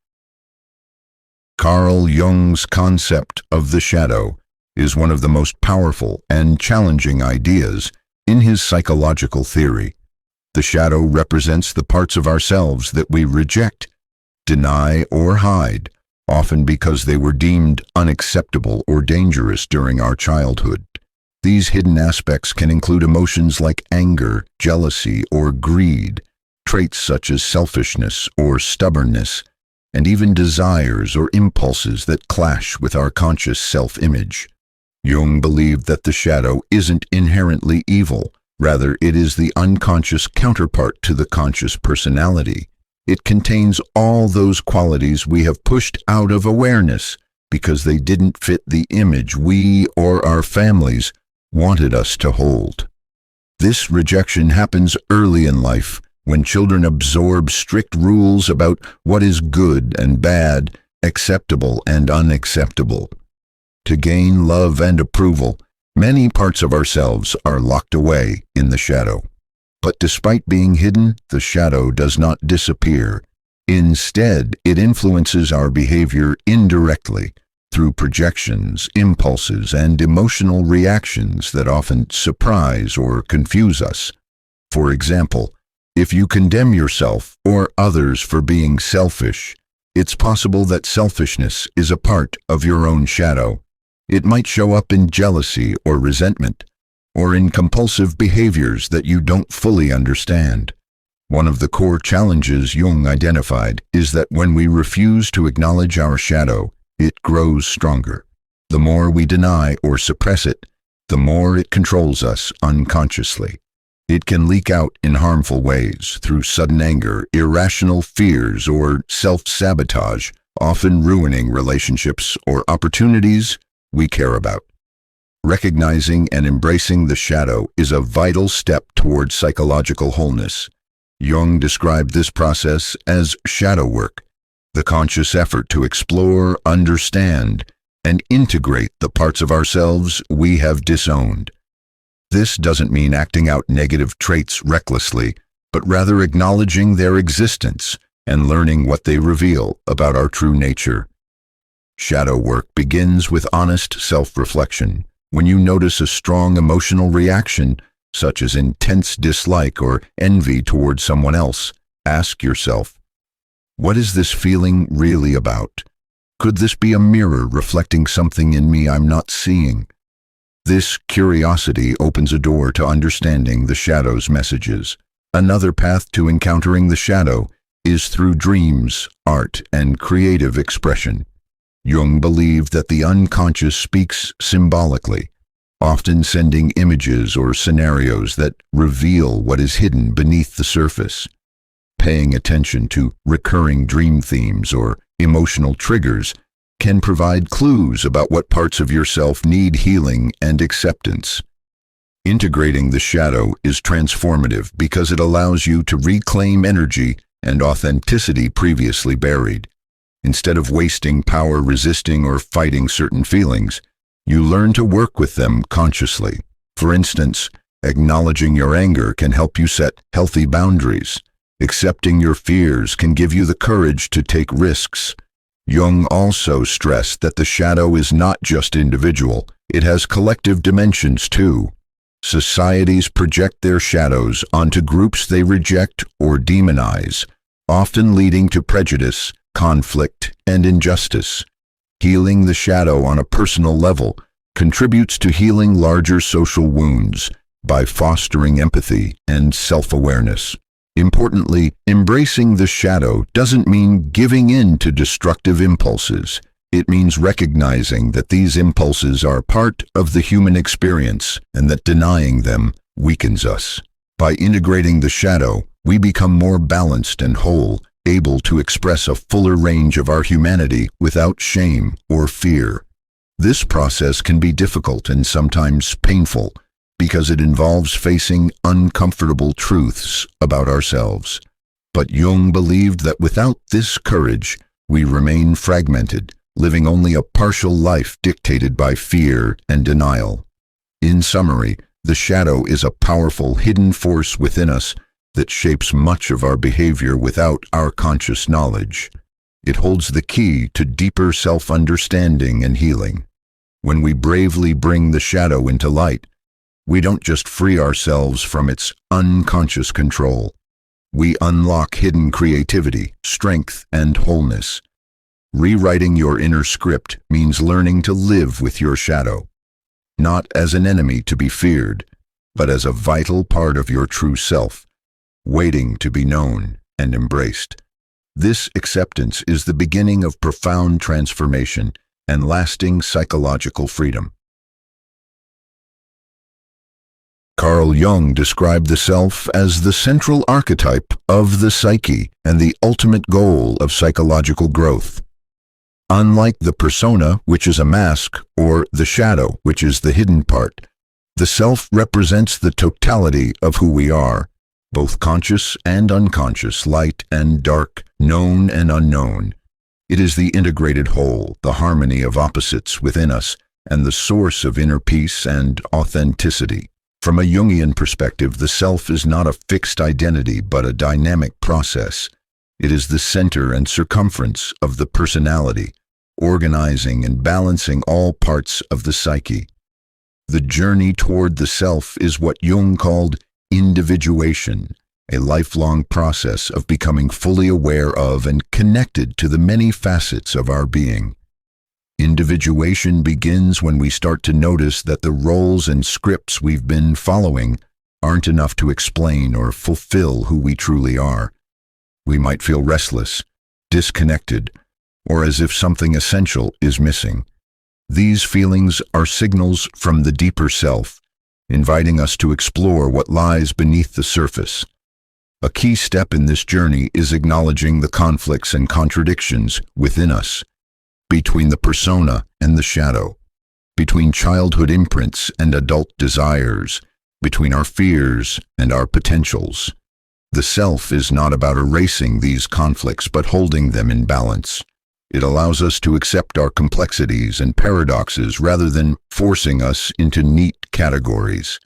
Carl Jung's concept of the shadow is one of the most powerful and challenging ideas in his psychological theory. The shadow represents the parts of ourselves that we reject, deny, or hide, often because they were deemed unacceptable or dangerous during our childhood. These hidden aspects can include emotions like anger, jealousy, or greed, traits such as selfishness or stubbornness, and even desires or impulses that clash with our conscious self-image. Jung believed that the shadow isn't inherently evil. Rather, it is the unconscious counterpart to the conscious personality. It contains all those qualities we have pushed out of awareness because they didn't fit the image we or our families wanted us to hold. This rejection happens early in life when children absorb strict rules about what is good and bad, acceptable and unacceptable. To gain love and approval, many parts of ourselves are locked away in the shadow. But despite being hidden, the shadow does not disappear. Instead, it influences our behavior indirectly through projections, impulses, and emotional reactions that often surprise or confuse us. For example, if you condemn yourself or others for being selfish, it's possible that selfishness is a part of your own shadow. It might show up in jealousy or resentment, or in compulsive behaviors that you don't fully understand. One of the core challenges Jung identified is that when we refuse to acknowledge our shadow, it grows stronger. The more we deny or suppress it, the more it controls us unconsciously. It can leak out in harmful ways through sudden anger, irrational fears, or self-sabotage, often ruining relationships or opportunities we care about. Recognizing and embracing the shadow is a vital step toward psychological wholeness. Jung described this process as shadow work, the conscious effort to explore, understand, and integrate the parts of ourselves we have disowned. This doesn't mean acting out negative traits recklessly, but rather acknowledging their existence and learning what they reveal about our true nature. Shadow work begins with honest self-reflection. When you notice a strong emotional reaction, such as intense dislike or envy toward someone else, ask yourself, what is this feeling really about? Could this be a mirror reflecting something in me I'm not seeing? This curiosity opens a door to understanding the shadow's messages. Another path to encountering the shadow is through dreams, art, and creative expression. Jung believed that the unconscious speaks symbolically, often sending images or scenarios that reveal what is hidden beneath the surface. Paying attention to recurring dream themes or emotional triggers can provide clues about what parts of yourself need healing and acceptance. Integrating the shadow is transformative because it allows you to reclaim energy and authenticity previously buried. Instead of wasting power resisting or fighting certain feelings, you learn to work with them consciously. For instance, acknowledging your anger can help you set healthy boundaries. Accepting your fears can give you the courage to take risks. Jung also stressed that the shadow is not just individual, it has collective dimensions too. Societies project their shadows onto groups they reject or demonize, often leading to prejudice, conflict, and injustice. Healing the shadow on a personal level contributes to healing larger social wounds by fostering empathy and self-awareness. Importantly, embracing the shadow doesn't mean giving in to destructive impulses. It means recognizing that these impulses are part of the human experience and that denying them weakens us. By integrating the shadow, we become more balanced and whole, able to express a fuller range of our humanity without shame or fear. This process can be difficult and sometimes painful because it involves facing uncomfortable truths about ourselves. But Jung believed that without this courage, we remain fragmented, living only a partial life dictated by fear and denial. In summary, the shadow is a powerful hidden force within us that shapes much of our behavior without our conscious knowledge. It holds the key to deeper self-understanding and healing. When we bravely bring the shadow into light, we don't just free ourselves from its unconscious control. We unlock hidden creativity, strength, and wholeness. Rewriting your inner script means learning to live with your shadow, not as an enemy to be feared, but as a vital part of your true self, waiting to be known and embraced. This acceptance is the beginning of profound transformation and lasting psychological freedom. Carl Jung described the self as the central archetype of the psyche and the ultimate goal of psychological growth. Unlike the persona, which is a mask, or the shadow, which is the hidden part, the self represents the totality of who we are, both conscious and unconscious, light and dark, known and unknown. It is the integrated whole, the harmony of opposites within us, and the source of inner peace and authenticity. From a Jungian perspective, the self is not a fixed identity but a dynamic process. It is the center and circumference of the personality, organizing and balancing all parts of the psyche. The journey toward the self is what Jung called individuation, a lifelong process of becoming fully aware of and connected to the many facets of our being. Individuation begins when we start to notice that the roles and scripts we've been following aren't enough to explain or fulfill who we truly are. We might feel restless, disconnected, or as if something essential is missing. These feelings are signals from the deeper self, inviting us to explore what lies beneath the surface. A key step in this journey is acknowledging the conflicts and contradictions within us, between the persona and the shadow, between childhood imprints and adult desires, between our fears and our potentials. The self is not about erasing these conflicts but holding them in balance. It allows us to accept our complexities and paradoxes rather than forcing us into neat categories.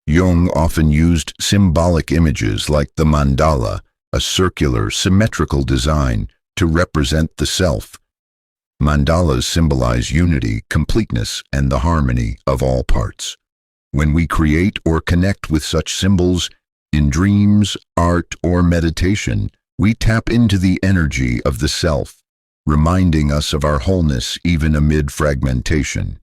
Jung often used symbolic images like the mandala, a circular, symmetrical design, to represent the self. Mandalas symbolize unity, completeness, and the harmony of all parts. When we create or connect with such symbols, in dreams, art, or meditation, we tap into the energy of the self, reminding us of our wholeness even amid fragmentation.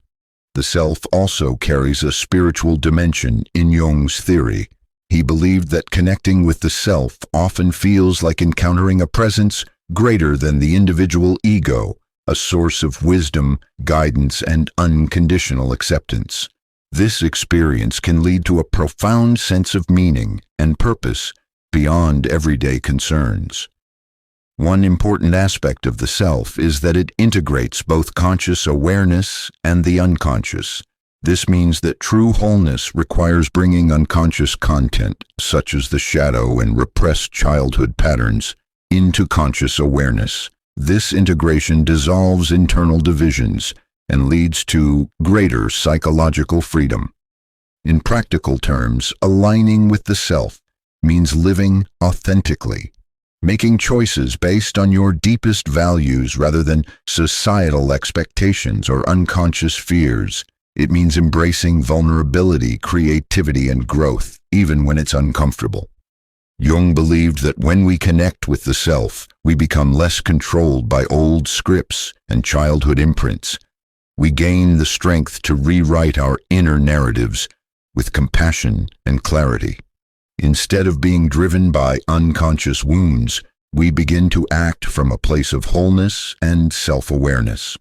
The self also carries a spiritual dimension in Jung's theory. He believed that connecting with the self often feels like encountering a presence greater than the individual ego, a source of wisdom, guidance, and unconditional acceptance. This experience can lead to a profound sense of meaning and purpose beyond everyday concerns. One important aspect of the self is that it integrates both conscious awareness and the unconscious. This means that true wholeness requires bringing unconscious content, such as the shadow and repressed childhood patterns, into conscious awareness. This integration dissolves internal divisions and leads to greater psychological freedom. In practical terms, aligning with the self means living authentically, making choices based on your deepest values rather than societal expectations or unconscious fears. It means embracing vulnerability, creativity, and growth, even when it's uncomfortable. Jung believed that when we connect with the self, we become less controlled by old scripts and childhood imprints. We gain the strength to rewrite our inner narratives with compassion and clarity. Instead of being driven by unconscious wounds, we begin to act from a place of wholeness and self-awareness.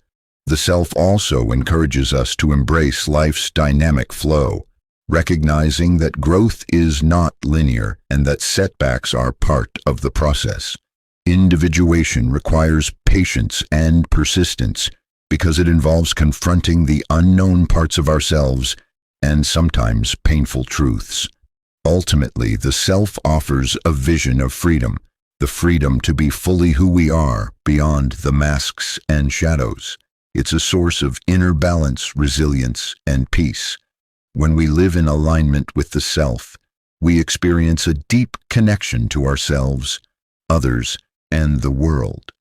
The self also encourages us to embrace life's dynamic flow, recognizing that growth is not linear and that setbacks are part of the process. Individuation requires patience and persistence because it involves confronting the unknown parts of ourselves and sometimes painful truths. Ultimately, the self offers a vision of freedom, the freedom to be fully who we are beyond the masks and shadows. It's a source of inner balance, resilience, and peace. When we live in alignment with the self, we experience a deep connection to ourselves, others, and the world.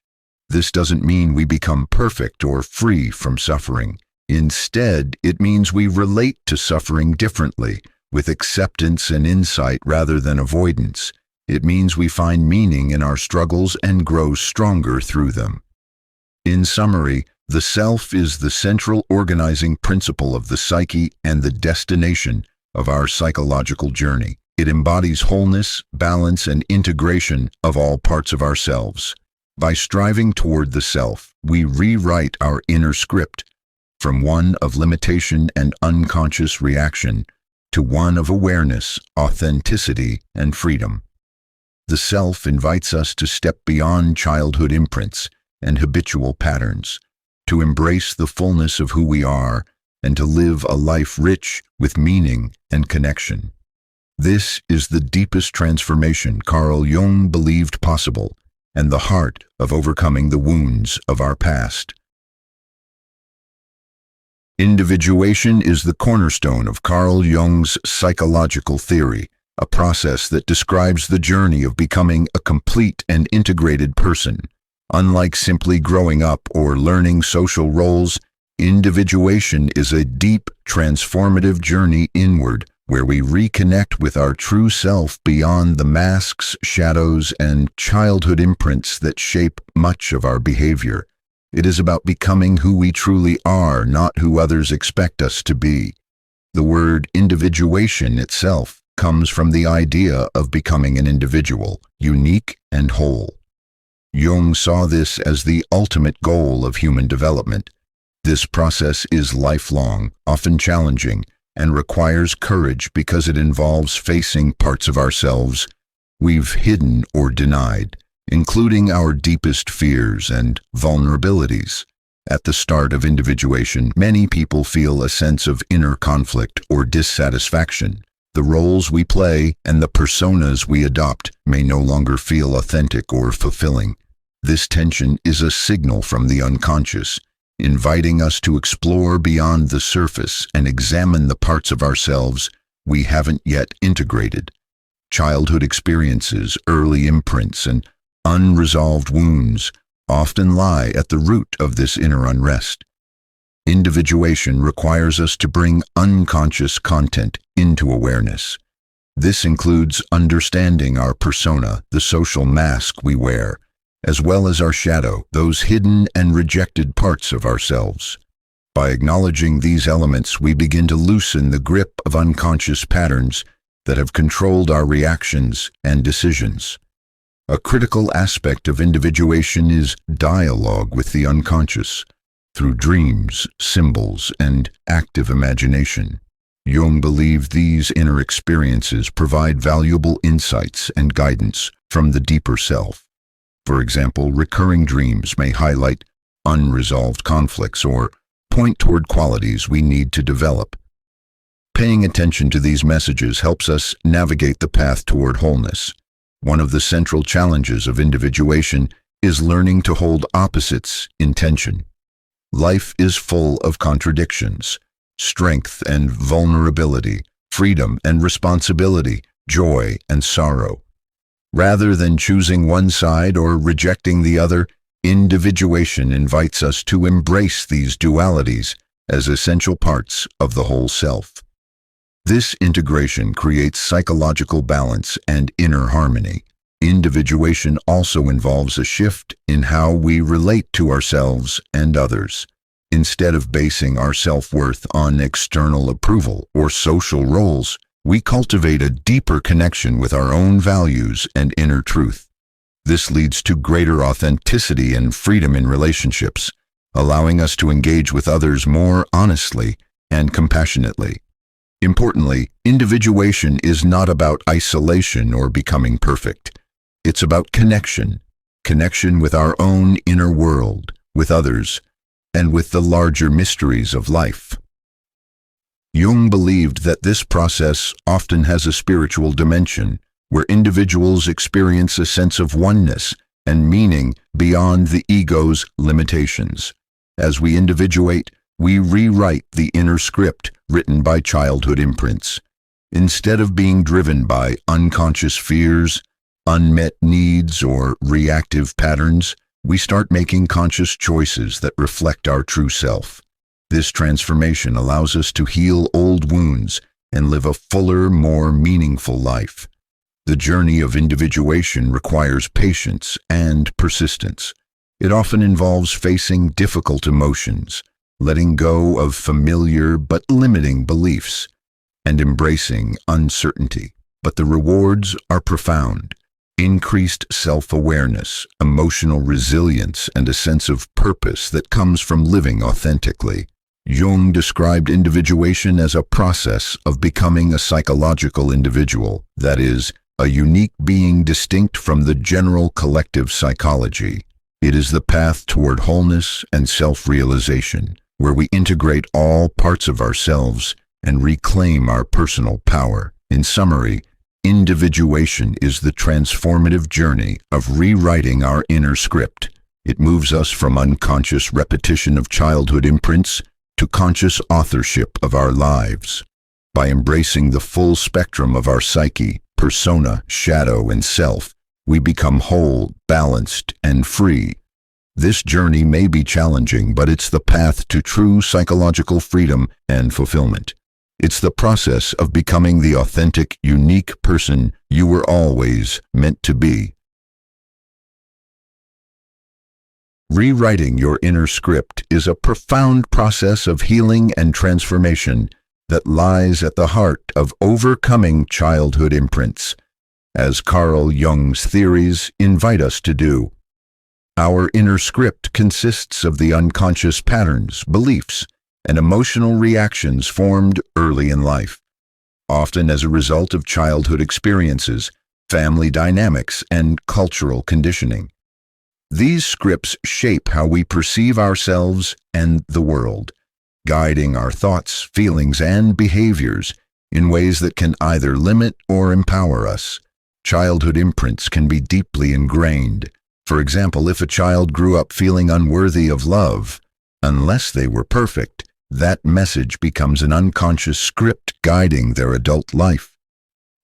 This doesn't mean we become perfect or free from suffering. Instead, it means we relate to suffering differently, with acceptance and insight rather than avoidance. It means we find meaning in our struggles and grow stronger through them. In summary, the self is the central organizing principle of the psyche and the destination of our psychological journey. It embodies wholeness, balance, and integration of all parts of ourselves. By striving toward the self, we rewrite our inner script from one of limitation and unconscious reaction to one of awareness, authenticity, and freedom. The self invites us to step beyond childhood imprints and habitual patterns, to embrace the fullness of who we are, and to live a life rich with meaning and connection. This is the deepest transformation Carl Jung believed possible, and the heart of overcoming the wounds of our past. Individuation is the cornerstone of Carl Jung's psychological theory, a process that describes the journey of becoming a complete and integrated person. Unlike simply growing up or learning social roles, individuation is a deep, transformative journey inward, where we reconnect with our true self beyond the masks, shadows, and childhood imprints that shape much of our behavior. It is about becoming who we truly are, not who others expect us to be. The word individuation itself comes from the idea of becoming an individual, unique and whole. Jung saw this as the ultimate goal of human development. This process is lifelong, often challenging, and requires courage because it involves facing parts of ourselves we've hidden or denied, including our deepest fears and vulnerabilities. At the start of individuation, many people feel a sense of inner conflict or dissatisfaction. The roles we play and the personas we adopt may no longer feel authentic or fulfilling. This tension is a signal from the unconscious, inviting us to explore beyond the surface and examine the parts of ourselves we haven't yet integrated. Childhood experiences, early imprints, and unresolved wounds often lie at the root of this inner unrest. Individuation requires us to bring unconscious content into awareness. This includes understanding our persona, the social mask we wear, as well as our shadow, those hidden and rejected parts of ourselves. By acknowledging these elements, we begin to loosen the grip of unconscious patterns that have controlled our reactions and decisions. A critical aspect of individuation is dialogue with the unconscious, through dreams, symbols, and active imagination. Jung believed these inner experiences provide valuable insights and guidance from the deeper self. For example, recurring dreams may highlight unresolved conflicts or point toward qualities we need to develop. Paying attention to these messages helps us navigate the path toward wholeness. One of the central challenges of individuation is learning to hold opposites in tension. Life is full of contradictions, strength and vulnerability, freedom and responsibility, joy and sorrow. Rather than choosing one side or rejecting the other, individuation invites us to embrace these dualities as essential parts of the whole self. This integration creates psychological balance and inner harmony. Individuation also involves a shift in how we relate to ourselves and others. Instead of basing our self-worth on external approval or social roles, we cultivate a deeper connection with our own values and inner truth. This leads to greater authenticity and freedom in relationships, allowing us to engage with others more honestly and compassionately. Importantly, individuation is not about isolation or becoming perfect. It's about connection with our own inner world, with others, and with the larger mysteries of life. Jung believed that this process often has a spiritual dimension, where individuals experience a sense of oneness and meaning beyond the ego's limitations. As we individuate, we rewrite the inner script written by childhood imprints. Instead of being driven by unconscious fears, unmet needs, or reactive patterns, we start making conscious choices that reflect our true self. This transformation allows us to heal old wounds and live a fuller, more meaningful life. The journey of individuation requires patience and persistence. It often involves facing difficult emotions, letting go of familiar but limiting beliefs, and embracing uncertainty. But the rewards are profound. Increased self-awareness, emotional resilience, and a sense of purpose that comes from living authentically. Jung described individuation as a process of becoming a psychological individual, that is, a unique being distinct from the general collective psychology. It is the path toward wholeness and self-realization, where we integrate all parts of ourselves and reclaim our personal power. In summary, individuation is the transformative journey of rewriting our inner script. It moves us from unconscious repetition of childhood imprints to conscious authorship of our lives. By embracing the full spectrum of our psyche, persona, shadow, and self, we become whole, balanced, and free. This journey may be challenging, but it's the path to true psychological freedom and fulfillment. It's the process of becoming the authentic, unique person you were always meant to be. Rewriting your inner script is a profound process of healing and transformation that lies at the heart of overcoming childhood imprints, as Carl Jung's theories invite us to do. Our inner script consists of the unconscious patterns, beliefs, and emotional reactions formed early in life, often as a result of childhood experiences, family dynamics, and cultural conditioning. These scripts shape how we perceive ourselves and the world, guiding our thoughts, feelings, and behaviors in ways that can either limit or empower us. Childhood imprints can be deeply ingrained. For example, if a child grew up feeling unworthy of love, unless they were perfect, that message becomes an unconscious script guiding their adult life.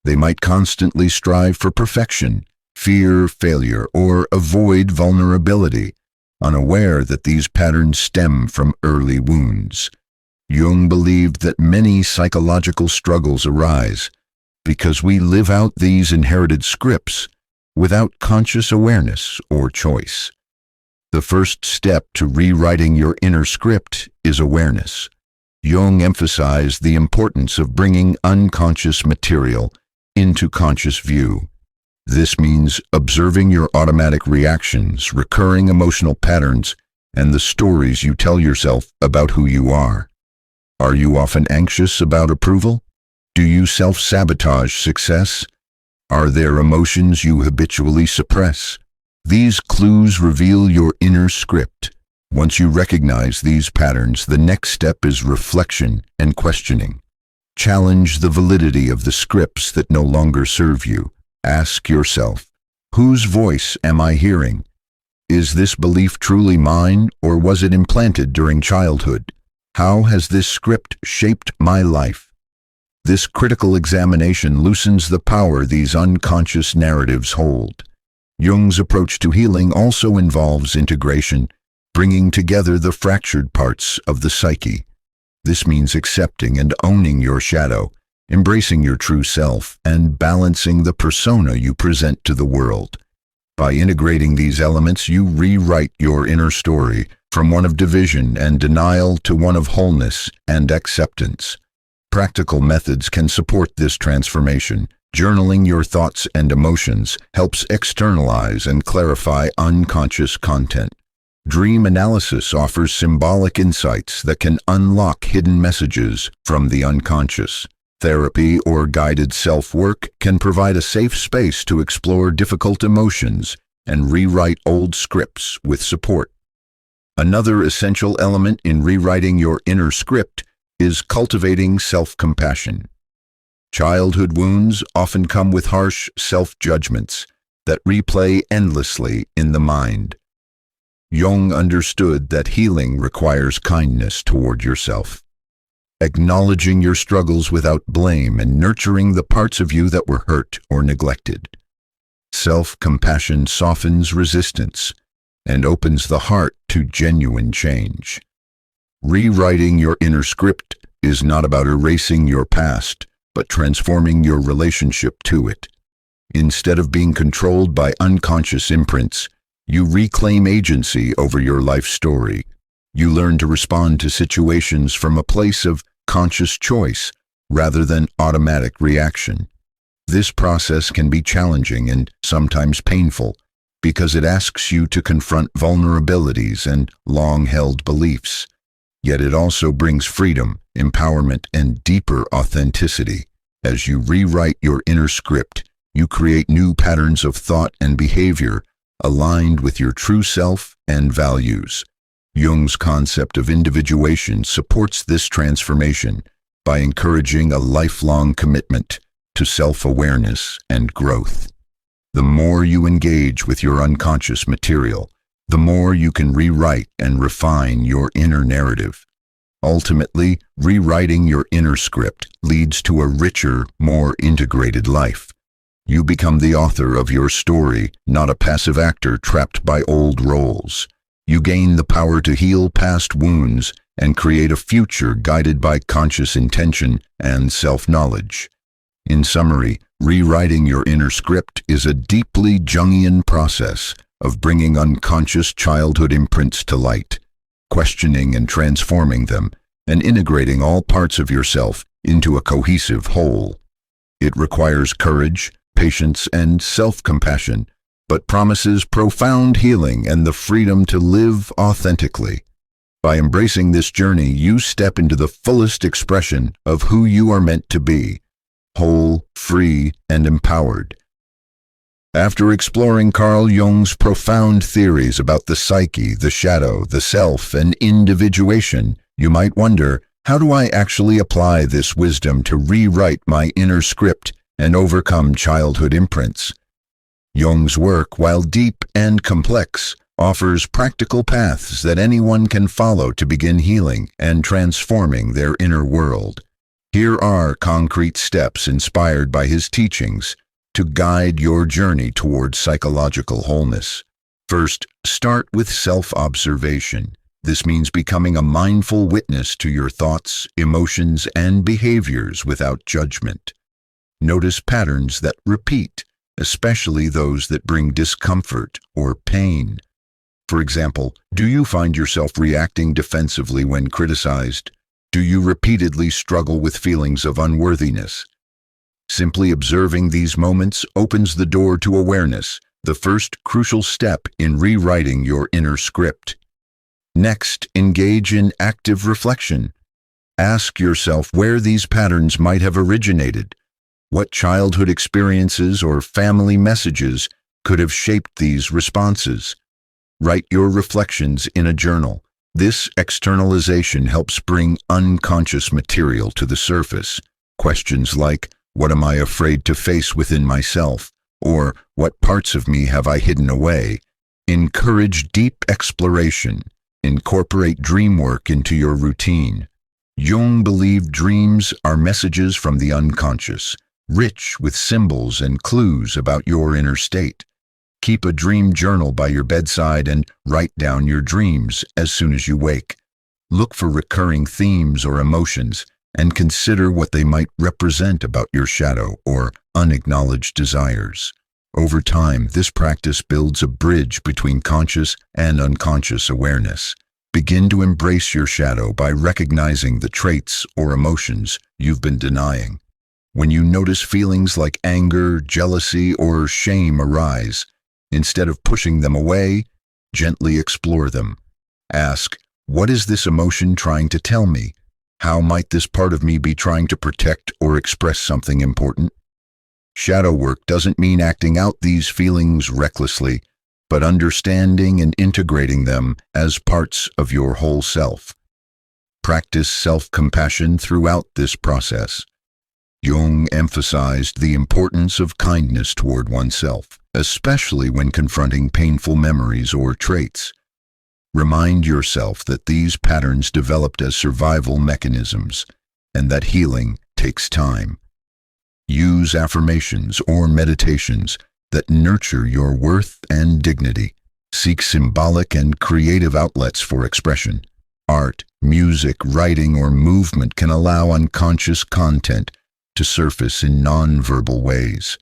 They might constantly strive for perfection, fear failure, or avoid vulnerability, unaware that these patterns stem from early wounds. Jung believed that many psychological struggles arise because we live out these inherited scripts without conscious awareness or choice. The first step to rewriting your inner script is awareness. Jung emphasized the importance of bringing unconscious material into conscious view. This means observing your automatic reactions, recurring emotional patterns, and the stories you tell yourself about who you are. Are you often anxious about approval? Do you self-sabotage success? Are there emotions you habitually suppress? These clues reveal your inner script. Once you recognize these patterns, the next step is reflection and questioning. Challenge the validity of the scripts that no longer serve you. Ask yourself, whose voice am I hearing? Is this belief truly mine, or was it implanted during childhood? How has this script shaped my life? This critical examination loosens the power these unconscious narratives hold. Jung's approach to healing also involves integration, bringing together the fractured parts of the psyche. This means accepting and owning your shadow, embracing your true self, and balancing the persona you present to the world. By integrating these elements, you rewrite your inner story from one of division and denial to one of wholeness and acceptance. Practical methods can support this transformation. Journaling your thoughts and emotions helps externalize and clarify unconscious content. Dream analysis offers symbolic insights that can unlock hidden messages from the unconscious. Therapy or guided self-work can provide a safe space to explore difficult emotions and rewrite old scripts with support. Another essential element in rewriting your inner script is cultivating self-compassion. Childhood wounds often come with harsh self-judgments that replay endlessly in the mind. Jung understood that healing requires kindness toward yourself. Acknowledging your struggles without blame and nurturing the parts of you that were hurt or neglected. Self-compassion softens resistance and opens the heart to genuine change. Rewriting your inner script is not about erasing your past, but transforming your relationship to it. Instead of being controlled by unconscious imprints, you reclaim agency over your life story. You learn to respond to situations from a place of conscious choice rather than automatic reaction. This process can be challenging and sometimes painful because it asks you to confront vulnerabilities and long-held beliefs. Yet it also brings freedom, empowerment, and deeper authenticity. As you rewrite your inner script, you create new patterns of thought and behavior aligned with your true self and values. Jung's concept of individuation supports this transformation by encouraging a lifelong commitment to self-awareness and growth. The more you engage with your unconscious material, the more you can rewrite and refine your inner narrative. Ultimately, rewriting your inner script leads to a richer, more integrated life. You become the author of your story, not a passive actor trapped by old roles. You gain the power to heal past wounds and create a future guided by conscious intention and self-knowledge. In summary, rewriting your inner script is a deeply Jungian process of bringing unconscious childhood imprints to light, questioning and transforming them, and integrating all parts of yourself into a cohesive whole. It requires courage, patience, and self-compassion, but promises profound healing and the freedom to live authentically. By embracing this journey, you step into the fullest expression of who you are meant to be, whole, free, and empowered. After exploring Carl Jung's profound theories about the psyche, the shadow, the self, and individuation, you might wonder, how do I actually apply this wisdom to rewrite my inner script and overcome childhood imprints? Jung's work, while deep and complex, offers practical paths that anyone can follow to begin healing and transforming their inner world. Here are concrete steps inspired by his teachings to guide your journey towards psychological wholeness. First, start with self-observation. This means becoming a mindful witness to your thoughts, emotions, and behaviors without judgment. Notice patterns that repeat, especially those that bring discomfort or pain. For example, do you find yourself reacting defensively when criticized? Do you repeatedly struggle with feelings of unworthiness? Simply observing these moments opens the door to awareness, the first crucial step in rewriting your inner script. Next, engage in active reflection. Ask yourself where these patterns might have originated. What childhood experiences or family messages could have shaped these responses? Write your reflections in a journal. This externalization helps bring unconscious material to the surface. Questions like, what am I afraid to face within myself? Or, what parts of me have I hidden away? Encourage deep exploration. Incorporate dream work into your routine. Jung believed dreams are messages from the unconscious, rich with symbols and clues about your inner state. Keep a dream journal by your bedside and write down your dreams as soon as you wake. Look for recurring themes or emotions and consider what they might represent about your shadow or unacknowledged desires. Over time, this practice builds a bridge between conscious and unconscious awareness. Begin to embrace your shadow by recognizing the traits or emotions you've been denying. When you notice feelings like anger, jealousy, or shame arise, instead of pushing them away, gently explore them. Ask, what is this emotion trying to tell me? How might this part of me be trying to protect or express something important? Shadow work doesn't mean acting out these feelings recklessly, but understanding and integrating them as parts of your whole self. Practice self-compassion throughout this process. Jung emphasized the importance of kindness toward oneself, especially when confronting painful memories or traits. Remind yourself that these patterns developed as survival mechanisms and that healing takes time. Use affirmations or meditations that nurture your worth and dignity. Seek symbolic and creative outlets for expression. Art, music, writing, or movement can allow unconscious content to surface in non-verbal ways.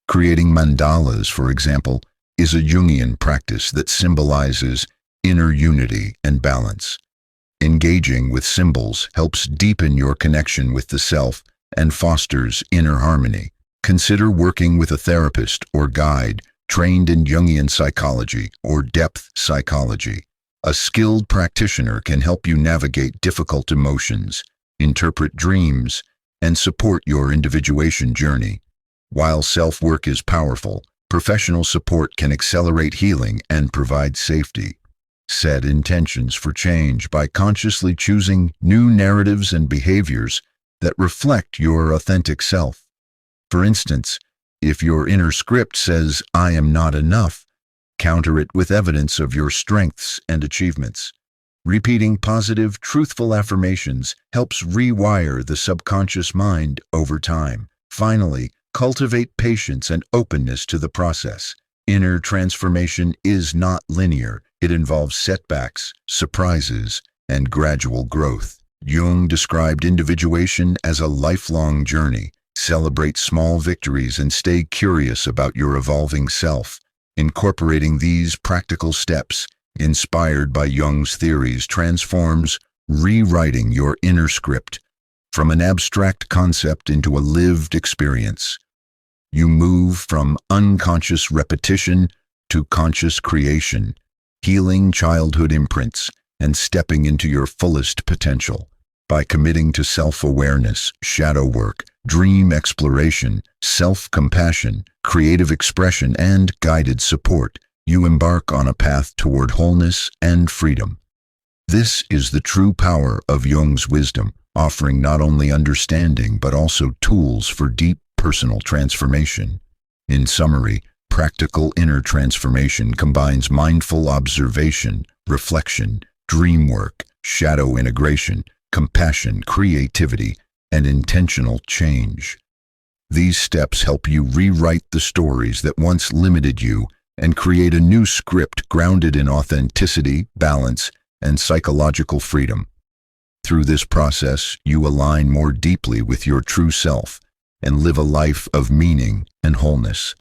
Creating mandalas, for example, is a Jungian practice that symbolizes inner unity and balance. Engaging with symbols helps deepen your connection with the self and fosters inner harmony. Consider working with a therapist or guide trained in Jungian psychology or depth psychology. A skilled practitioner can help you navigate difficult emotions, interpret dreams, and support your individuation journey. While self-work is powerful, professional support can accelerate healing and provide safety. Set intentions for change by consciously choosing new narratives and behaviors that reflect your authentic self. For instance, if your inner script says, "I am not enough," counter it with evidence of your strengths and achievements. Repeating positive, truthful affirmations helps rewire the subconscious mind over time. Finally, cultivate patience and openness to the process. Inner transformation is not linear. It involves setbacks, surprises, and gradual growth. Jung described individuation as a lifelong journey. Celebrate small victories and stay curious about your evolving self. Incorporating these practical steps, inspired by Jung's theories, transforms rewriting your inner script from an abstract concept into a lived experience. You move from unconscious repetition to conscious creation, healing childhood imprints and stepping into your fullest potential. By committing to self-awareness, shadow work, dream exploration, self-compassion, creative expression, and guided support, you embark on a path toward wholeness and freedom. This is the true power of Jung's wisdom, offering not only understanding but also tools for deep personal transformation. In summary, practical inner transformation combines mindful observation, reflection, dream work, shadow integration, compassion, creativity, and intentional change. These steps help you rewrite the stories that once limited you and create a new script grounded in authenticity, balance, and psychological freedom. Through this process, you align more deeply with your true self and live a life of meaning and wholeness.